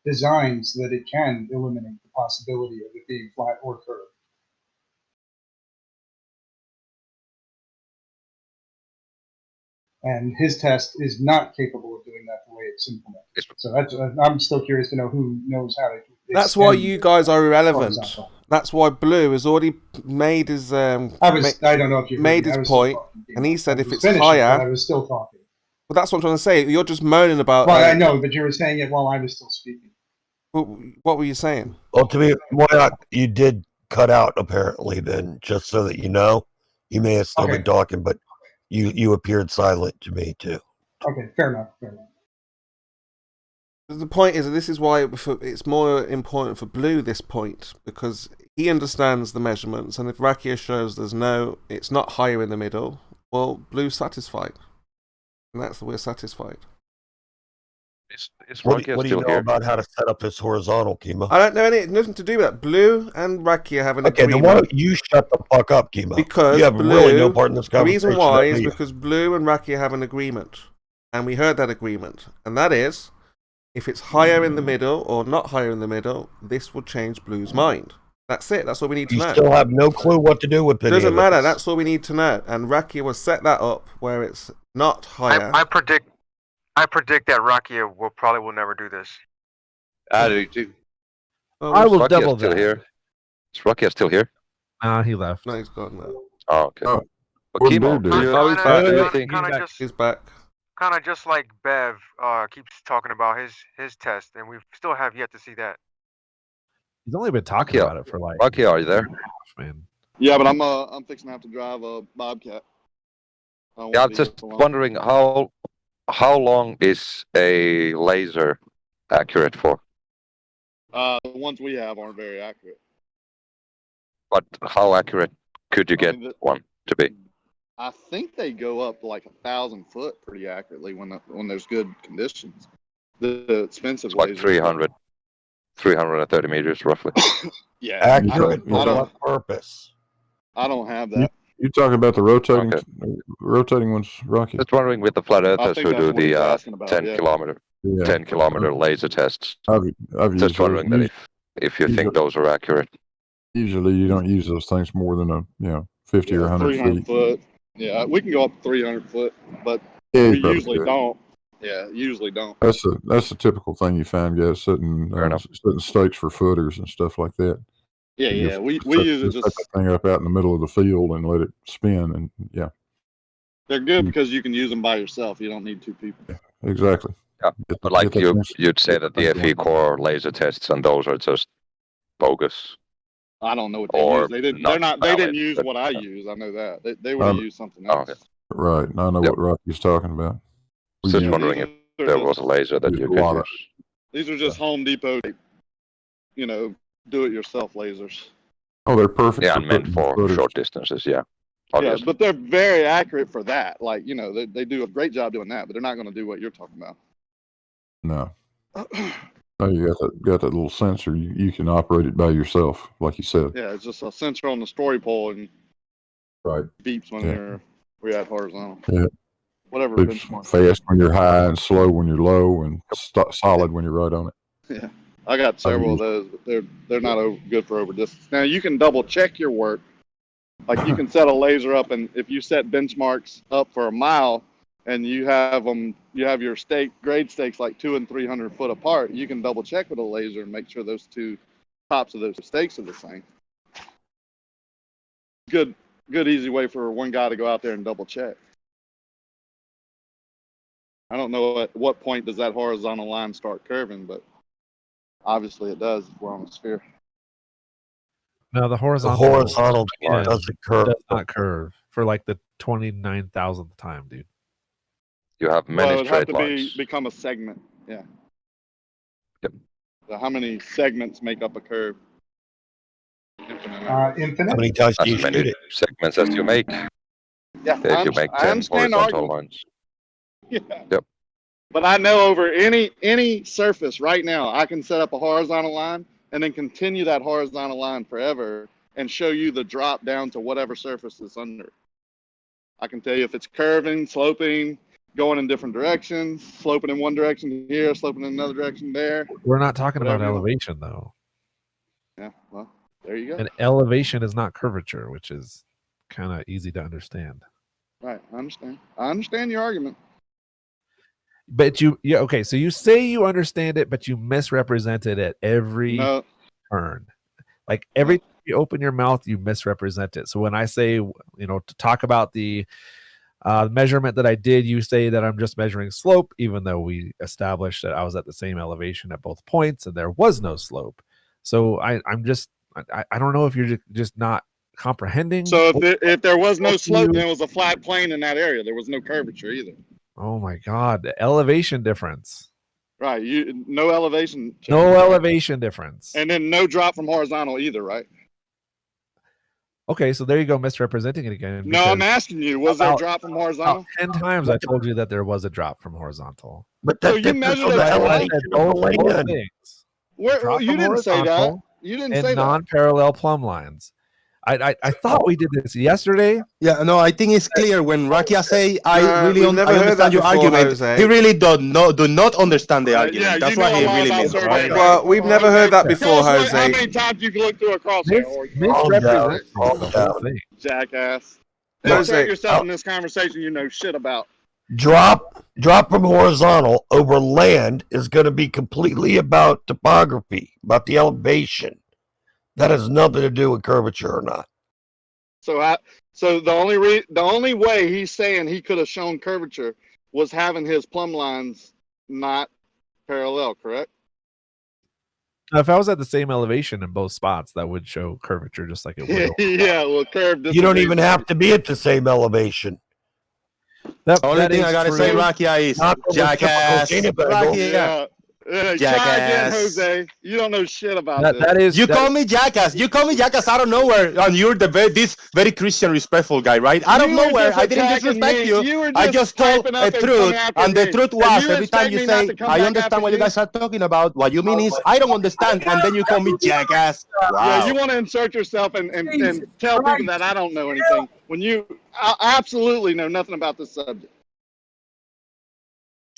designed so that it can eliminate the possibility of it being flat or curved. and his test is not capable of doing that the way it's implemented. So that's I'm still curious to know who knows how to. That's why extend you guys are irrelevant. horizontal. That's why Blue has already made his I don't know if you heard made me. I his was still point, talking. and he said I if was it's finishing, higher, but I was still talking. well, that's what I'm trying to say. You're just moaning about. Well, I know, but you were saying it while I was still speaking. What were you saying? Well, to me, you did cut out apparently. Then, just so that you know, you may have still been talking, but you appeared silent to me too. Okay, fair enough. Fair enough. The point is that this is why it's more important for Blue this point, because he understands the measurements, and if Rakia shows it's not higher in the middle, well, Blue's satisfied, and that's we're satisfied. What do you know about how to set up this horizontal, Kima? I don't know nothing to do with that. Blue and Rakia have an agreement. Okay, then why don't you shut the fuck up, Kima? Because you have really no part in this the conversation. reason why is because Blue and Rakia have an agreement, and we heard that agreement, and that is, if it's higher in the middle or not higher in the middle, this will change Blue's mind. That's it. That's all we need to know. You still have no clue what to do with it. Doesn't matter. That's all we need to know. And Rakia will set that up where it's not higher. I predict that Rakia will never do this. I do too. I will Rakia double still that. here. Is Rakia still here? He left. No, he's gone now. Oh, okay. Oh, But what Kimo, do? do you, Oh, he's back. do you think He's back. Kind of just like Bev keeps talking about his test, and we still have yet to see that. He's only been talking about it for like. Rakia, are you there? Man. Yeah, but I'm fixing to have to drive a Bobcat. Yeah, I'm just wondering how long is a laser accurate for? The ones we have aren't very accurate. But how accurate could you get one to be? I think they go up like 1,000 foot pretty accurately when there's good conditions. The expensive It's like lasers, 330 meters roughly. Yeah, accurate for what purpose? I don't have that. You talking about the rotating ones, Rocky? Just wondering with the flat earthers think who that's do what he's the asking about, 10 yeah. kilometer Yeah. 10 kilometer laser tests. I've Just used wondering those. that if you think those are accurate. Usually, you don't use those things more than 50 or 100 300 feet. foot. Yeah, we can go up 300 foot, but Yeah, we you probably usually could. don't. Yeah, usually don't. That's the typical thing you find guys setting stakes for footers and stuff like that. Yeah, You yeah. We set usually that just thing up out in the middle of the field and let it spin, and yeah, they're good because you can use them by yourself. You don't need two people. exactly. Yeah, but like you'd say that the FE core laser tests and those are just bogus. I don't know what they Or use. They didn't. not They didn't valid, use but- what I use. I know that they would have used something else. Okay. Right. I know what Rocky's talking about. We Just use- wondering if there was a laser that you a lot could of- use. These are just Home Depot, do-it-yourself lasers. Oh, they're perfect. Yeah, for and meant putting for footers. short distances, yeah. Yeah, Obviously. but they're very accurate for that. Like, they do a great job doing that, but they're not going to do what you're talking about. No. Oh, you got that little sensor. You can operate it by yourself, like you said. Yeah, it's just a sensor on the story pole and Right. beeps when you're at horizontal. Yeah. Whatever It's benchmark. fast when you're high and slow when you're low and solid when you're right on it. Yeah, I got several of those, but they're not good for over distance. Now you can double check your work. Like you can set a laser up, and if you set benchmarks up for a mile, and you have your grade stakes like 200 and 300 foot apart, you can double check with a laser and make sure those two tops of those stakes are the same. Good easy way for one guy to go out there and double check. I don't know at what point does that horizontal line start curving, but obviously it does if we're on a sphere. No, the horizontal line doesn't curve. Does not curve for like the 29,000th time, dude. You have many Well, it would have straight lines. to become a segment. Yeah. Yep. So how many segments make up a curve? Infinite. How many times do you As shoot many it? segments as you make. Yeah, If you make 10 understand the horizontal argument. lines. Yeah. Yep. But I know over any surface right now, I can set up a horizontal line and then continue that horizontal line forever and show you the drop down to whatever surface is under. I can tell you if it's curving, sloping, going in different directions, sloping in one direction here, sloping in another direction there. We're not talking about Whatever you want. elevation, though. Yeah, well, there you go. And elevation is not curvature, which is kind of easy to understand. Right. I understand. I understand your argument. But okay. So you say you understand it, but you misrepresent it at every turn. Like every time you open your mouth, you misrepresent it. So when I say, to talk about the measurement that I did, you say that I'm just measuring slope, even though we established that I was at the same elevation at both points and there was no slope. So I don't know if you're just not comprehending. So if there was no slope, then it was a flat plane in that area. There was no curvature either. Oh my God, the elevation difference. Right. No elevation change. No elevation difference. And then no drop from horizontal either, right? Okay, so there you go, misrepresenting it again. No, I'm asking you, was there a drop from horizontal? 10 times I told you that there was a drop from horizontal. But so you measured it twice? Both things. Where, you didn't say that. You didn't say that. Non-parallel plumb lines. I thought we did this yesterday. Yeah, no, I think it's clear when Rakia say, I really never heard understand that your before, argument. Jose. He really do not understand the argument. Yeah, That's you what know he a lot really about means. surveying, right? Well, we've never heard that before, Tell us Jose. how many times you've looked through a crosshair. Misrepresent. Jackass. No, Insert yourself in this conversation you know shit about. Drop from horizontal over land is going to be completely about topography, about the elevation. That has nothing to do with curvature or not. So the only way he's saying he could have shown curvature was having his plumb lines not parallel, correct? If I was at the same elevation in both spots, that would show curvature just like it would. Yeah, well, curve. You don't even have to be at the same elevation. The only thing I gotta say, Rakia, is jackass. Yeah. Try again, Jackass. Jose. You don't know shit about this. You call me jackass. You call me jackass out of nowhere, and you're this very Christian, respectful guy, right? Out of nowhere, I didn't disrespect you. I just told a truth, and the truth was every time you say, "I understand what you guys are talking about," what you mean is, "I don't understand," and then you call me jackass. Wow. Yeah, you want to insert yourself and tell people that I don't know anything when I absolutely know nothing about this subject.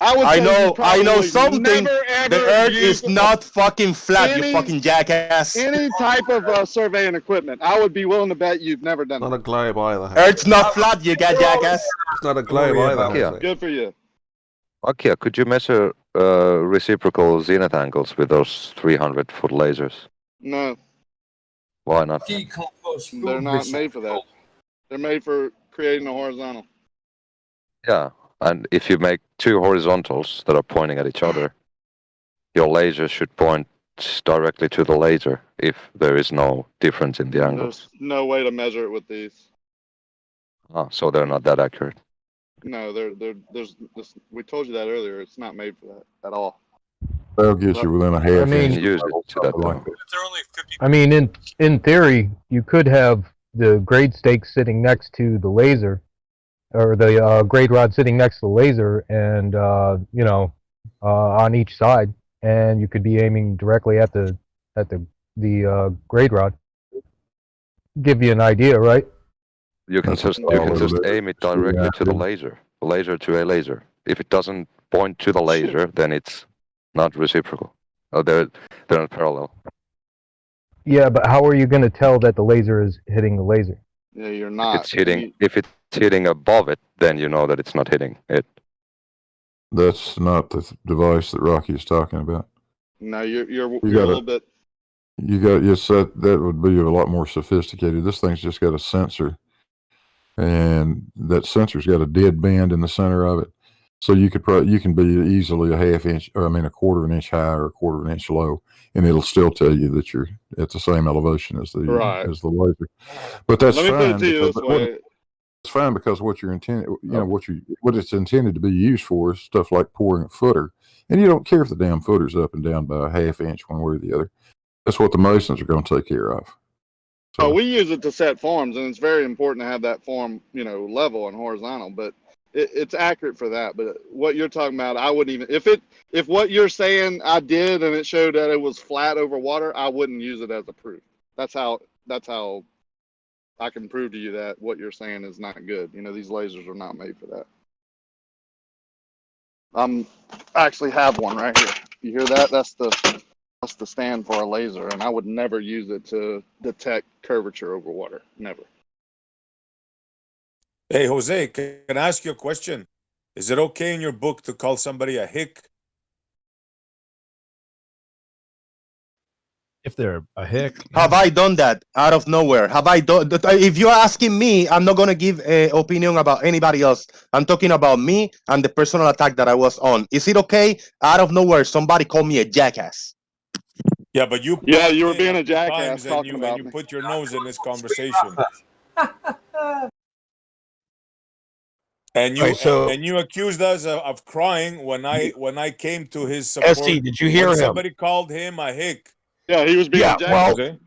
I know something. The earth is not fucking flat, you fucking jackass. Any type of surveying equipment, I would be willing to bet you've never done Not a globe either. Earth's not flat, you got jackass. It's not a globe either. Yeah. Good for you. Okay, could you measure reciprocal zenith angles with those 300-foot lasers? No. Why not? They're not made for that. They're made for creating a horizontal. Yeah, and if you make two horizontals that are pointing at each other, your laser should point directly to the laser if there is no difference in the angles. There's no way to measure it with these. Ah, so they're not that accurate. No, there's this. We told you that earlier. It's not made for that at all. They'll get you within a half inch. Use it to that like though. I mean, in theory, you could have the grade stake sitting next to the laser, or the grade rod sitting next to the laser, and on each side, and you could be aiming directly at the grade rod. Give you an idea, right? You can just aim it directly to the laser to a laser. If it doesn't point to the laser, then it's not reciprocal. Oh, they're not parallel. Yeah, but how are you going to tell that the laser is hitting the laser? Yeah, you're not. If it's hitting above it, then you know that it's not hitting it. That's not the device that Rocky is talking about. No, you're a little bit. That would be a lot more sophisticated. This thing's just got a sensor, and that sensor's got a dead band in the center of it. So you can be easily a quarter of an inch high or a quarter of an inch low, and it'll still tell you that you're at the same elevation as the laser. But that's fine. It's fine because what you're intended, what it's intended to be used for is stuff like pouring a footer, and you don't care if the damn footer's up and down by a half inch one way or the other. That's what the masons are going to take care of. So we use it to set forms, and it's very important to have that form, level and horizontal. But it's accurate for that. But what you're talking about, I wouldn't even if what you're saying I did and it showed that it was flat over water, I wouldn't use it as a proof. That's how I can prove to you that what you're saying is not good. These lasers are not made for that. I actually have one right here. You hear that? That's the stand for a laser, and I would never use it to detect curvature over water. Never. Hey, Jose, can I ask you a question? Is it okay in your book to call somebody a hick? If they're a hick. Have I done that out of nowhere? Have I done? If you're asking me, I'm not gonna give an opinion about anybody else. I'm talking about me and the personal attack that I was on. Is it okay out of nowhere somebody called me a jackass? Yeah, but you were being a jackass talking about you me. put your nose in this conversation. And you accused us of crying when I came to his support. SC, did you hear when him? Somebody called him a hick. Yeah, he was being a jackass. Well,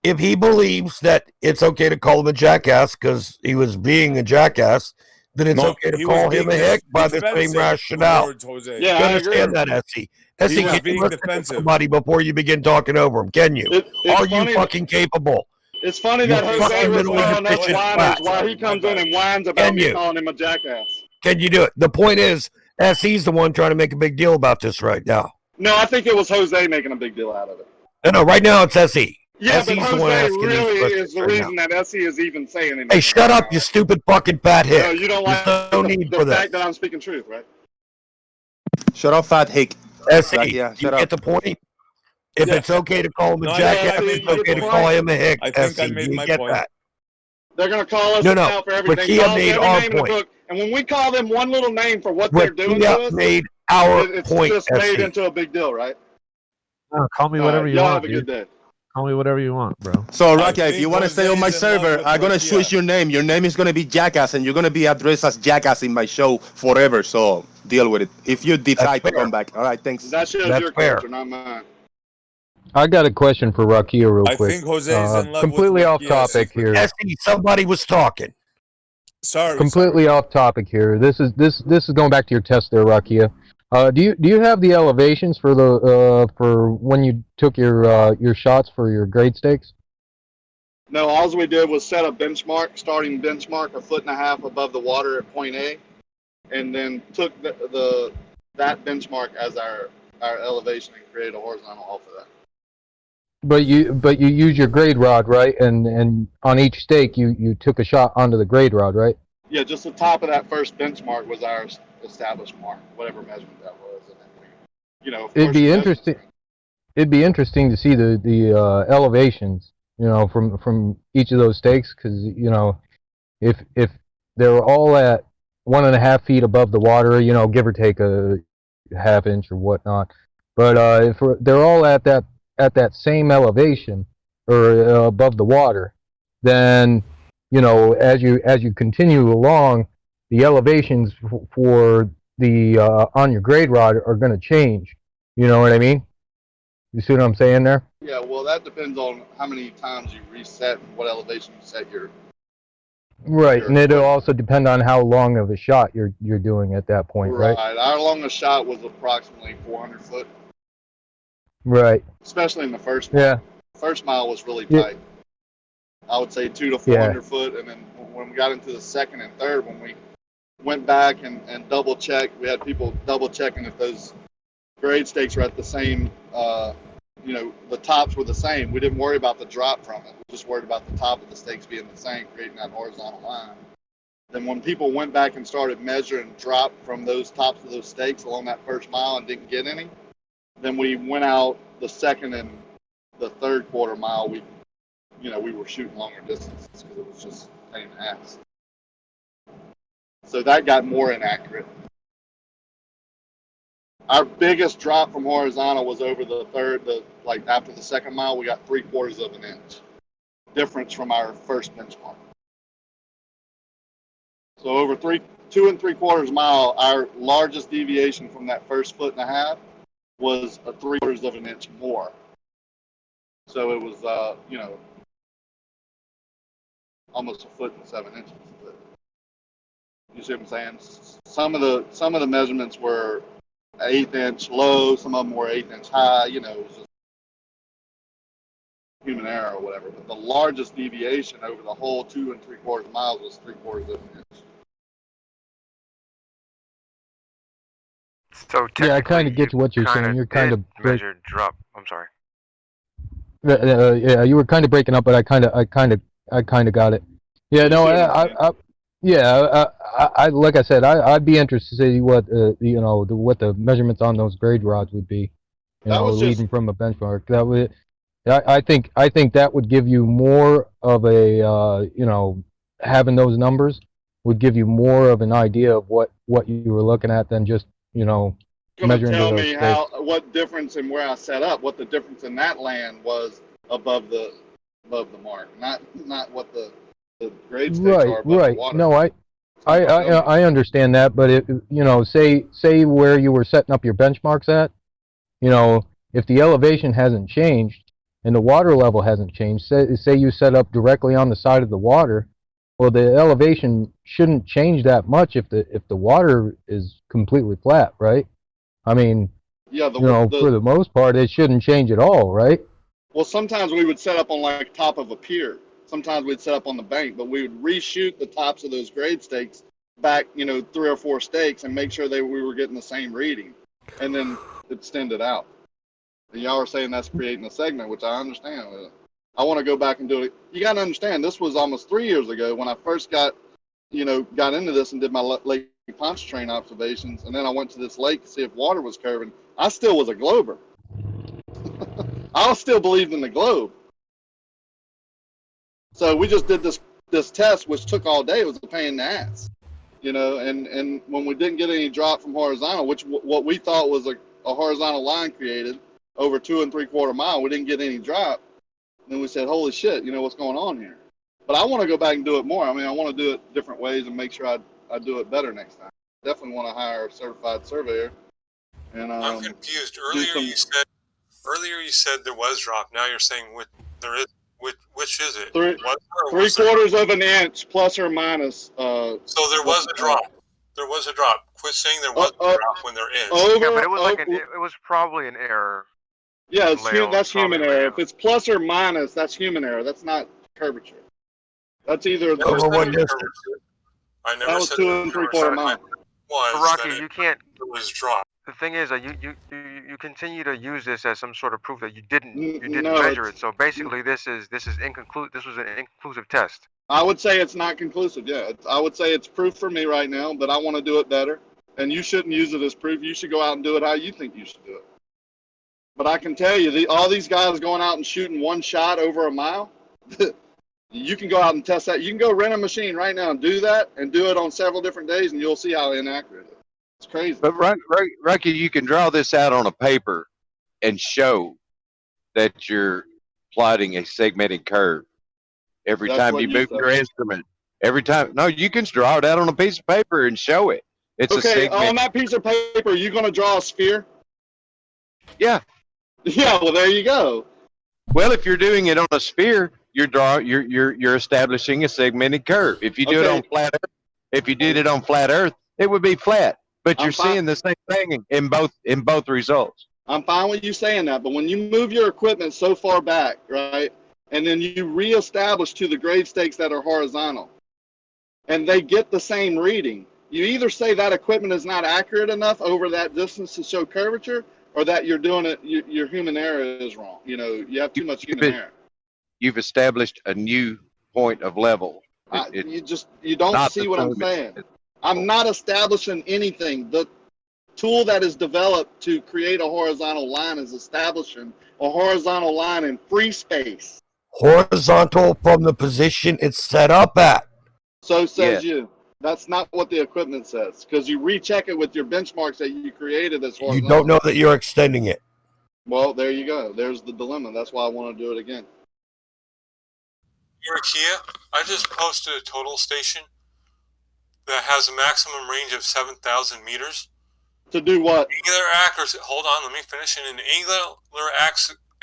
if he believes that it's okay to call him a jackass because he was being a jackass, then it's okay to call him a hick by the same rationale. Jose. You understand that, SC? SC, can you listen to somebody before you begin talking over him? Can you? Are you fucking capable? It's funny You that Jose fucking was middle throwing up deficient whiners twat. while he comes in and whines about Can me you? calling him a jackass. Can you do it? The point is, SC's the one trying to make a big deal about this right now. No, I think it was Jose making a big deal out of it. No, right now it's SC. Yeah, SC's but the one Jose asking these really questions is the right reason now. that SC is even saying anything. Hey, shut up, you stupid fucking fat hick. No, you don't There's like no the, need the for fact this. that I'm speaking truth, right? Shut up, fat hick. SC, Yeah, you shut up. get the point? If it's okay to call him a No, jackass, I it's okay to call him a hick. I think SC, I made do you my get point. that? They're going to call us No, out for everything. but Kia Call us made every our name in the point. book. And when we call them one little name for what they're doing Kia to us, made our it's point, just made SC. into a big deal, right? No, call me All whatever right, you y'all want. have a good Dude. day. Call me whatever you want, bro. So, Rakia, if you want to stay on my server, I'm going to switch your name. Your name is going to be Jackass, and you're going to be addressed as Jackass in my show forever. So, deal with it. If you decide to come back. All right, thanks. That shows your culture, not mine. I got a question for Rakia real I quick. think Jose is in love Completely with off Rakia topic here. SC, somebody was talking. Completely off topic here. This is going back to your test there, Rakia. Do you have the elevations for the for when you took your shots for your grade stakes? No, all we did was set a benchmark, starting benchmark 1.5 feet above the water at point A, and then took that benchmark as our elevation and created a horizontal off of that. But you use your grade rod, right? And on each stake you took a shot onto the grade rod, right? Yeah, just the top of that first benchmark was our established mark, whatever measurement that was, and then of It'd course be you measure interesting. It'd be interesting to see the elevations, from each of those stakes, because if they're all at 1.5 feet above the water, give or take a half inch or whatnot, but if they're all at that same elevation or above the water, then as you continue along, the elevations for the on your grade rod are going to change. You know what I mean? You see what I'm saying there? Yeah, well, that depends on how many times you reset and what elevation you set your. Right, and it'll also depend on how long of a shot you're doing at that point, right? Our longest shot was approximately 400 foot, Right. especially in the first mile. Yeah. First mile was really Yeah. tight. I would say 200 to 400 foot, and then when we got into the second and third, when we went back and double checked, we had people double checking if those grade stakes were at the same. The tops were the same. We didn't worry about the drop from it. We just worried about the top of the stakes being the same, creating that horizontal line. Then when people went back and started measuring drop from those tops of those stakes along that first mile and didn't get any, then we went out the second and the third quarter mile. We were shooting longer distances because it was just a pain in the ass. So that got more inaccurate. Our biggest drop from horizontal was over the third, after the second mile, we got 3/4 of an inch difference from our first benchmark. So over 2 3/4 mile, our largest deviation from that first 1.5 feet was a 3/4 of an inch more. So it was, almost 1.7 feet. But you see what I'm saying? Some of the measurements were 1/8 inch low, some of them were 1/8 inch high. It was just human error or whatever. But the largest deviation over the whole 2 3/4 miles was 3/4 of an inch. So Yeah, I kind of get to what you're saying. You're kind of measured drop. I'm sorry. yeah, you were kind of breaking up, but I kind of got it. Yeah, no, Yeah, I like I said, I'd be interested to see what what the measurements on those grade rods would be. That was just Leading from a benchmark. That would, I think that would give you more of a having those numbers would give you more of an idea of what you were looking at than just gonna measuring tell the me stakes. what difference in where I set up, what the difference in that land was above the mark, not what the grade stakes are above the water. No, I understand that, but say where you were setting up your benchmarks at, if the elevation hasn't changed and the water level hasn't changed, say you set up directly on the side of the water, well, the elevation shouldn't change that much if the water is completely flat, right? I mean, Yeah, for the most part, it shouldn't change at all, right? well, sometimes we would set up on like top of a pier. Sometimes we'd set up on the bank, but we would reshoot the tops of those grade stakes back, 3 or 4 stakes and make sure we were getting the same reading, and then extend it out. And y'all are saying that's creating a segment, which I understand. I want to go back and do it. You got to understand, this was almost 3 years ago when I first got into this and did my Lake Pontchartrain observations, and then I went to this lake to see if water was curving. I still was a glober. I still believed in the globe. So we just did this test, which took all day. It was a pain in the ass, and when we didn't get any drop from horizontal, which what we thought was a horizontal line created over 2 3/4 mile, we didn't get any drop. Then we said, holy shit, what's going on here? But I want to go back and do it more. I mean, I want to do it different ways and make sure I do it better next time. Definitely want to hire a certified surveyor. And I'm confused. Earlier you said there was drop. Now you're saying there is. Which is it? 3/4 of an inch, plus or minus. So there was a drop. There was a drop. Quit saying there was a drop when there is. Yeah, but it was it was probably an error. Yeah, that's human error. If it's plus or minus, that's human error. That's not curvature. That's either over one distance. I never that was said 2 3/4 mile. Rocky, you can't. It was drop. The thing is that you continue to use this as some sort of proof that you didn't No, measure it. So basically, this was an inconclusive test. I would say it's not conclusive. Yeah, I would say it's proof for me right now, but I want to do it better. And you shouldn't use it as proof. You should go out and do it how you think you should do it. But I can tell you, all these guys going out and shooting one shot over a mile, you can go out and test that. You can go rent a machine right now and do that, and do it on several different days, and you'll see how inaccurate it is. It's crazy. But Rocky, you can draw this out on a paper and show that you're plotting a segmented curve every time you move your instrument. Every time, no, you can draw it out on a piece of paper and show it. It's okay, a segment. on that piece of paper, you going to draw a sphere? Yeah. Yeah. Well, there you go. Well, if you're doing it on a sphere, you're establishing a segmented curve. If you do it on flat Earth, if you did it on flat Earth, it would be flat. But you're seeing the same thing in both results. I'm fine with you saying that, but when you move your equipment so far back, right, and then you reestablish to the grade stakes that are horizontal, and they get the same reading, you either say that equipment is not accurate enough over that distance to show curvature, or that you're doing it, your human error is wrong. You have too much human error. You've established a new point of level. You don't see what I'm saying. I'm not establishing anything. The tool that is developed to create a horizontal line is establishing a horizontal line in free space. Horizontal from the position it's set up at. So says you. That's not what the equipment says, because you recheck it with your benchmarks that you created as horizontal. You don't know that you're extending it. Well, there you go. There's the dilemma. That's why I want to do it again. Your IKEA, I just posted a total station that has a maximum range of 7,000 meters. To do what? Angular accuracy. Hold on, let me finish. An angular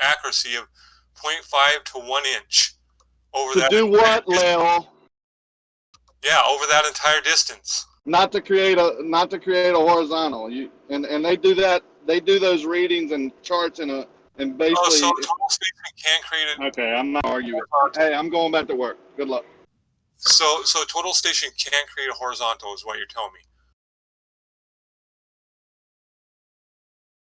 accuracy of 0.5 to 1 inch. Over that. To do what, Leo? Yeah, over that entire distance. Not to create a horizontal. And they do that. They do those readings and charts and basically. Oh, so total station can't create it. Okay, I'm not arguing. Hey, I'm going back to work. Good luck. So total station can't create a horizontal, is what you're telling me.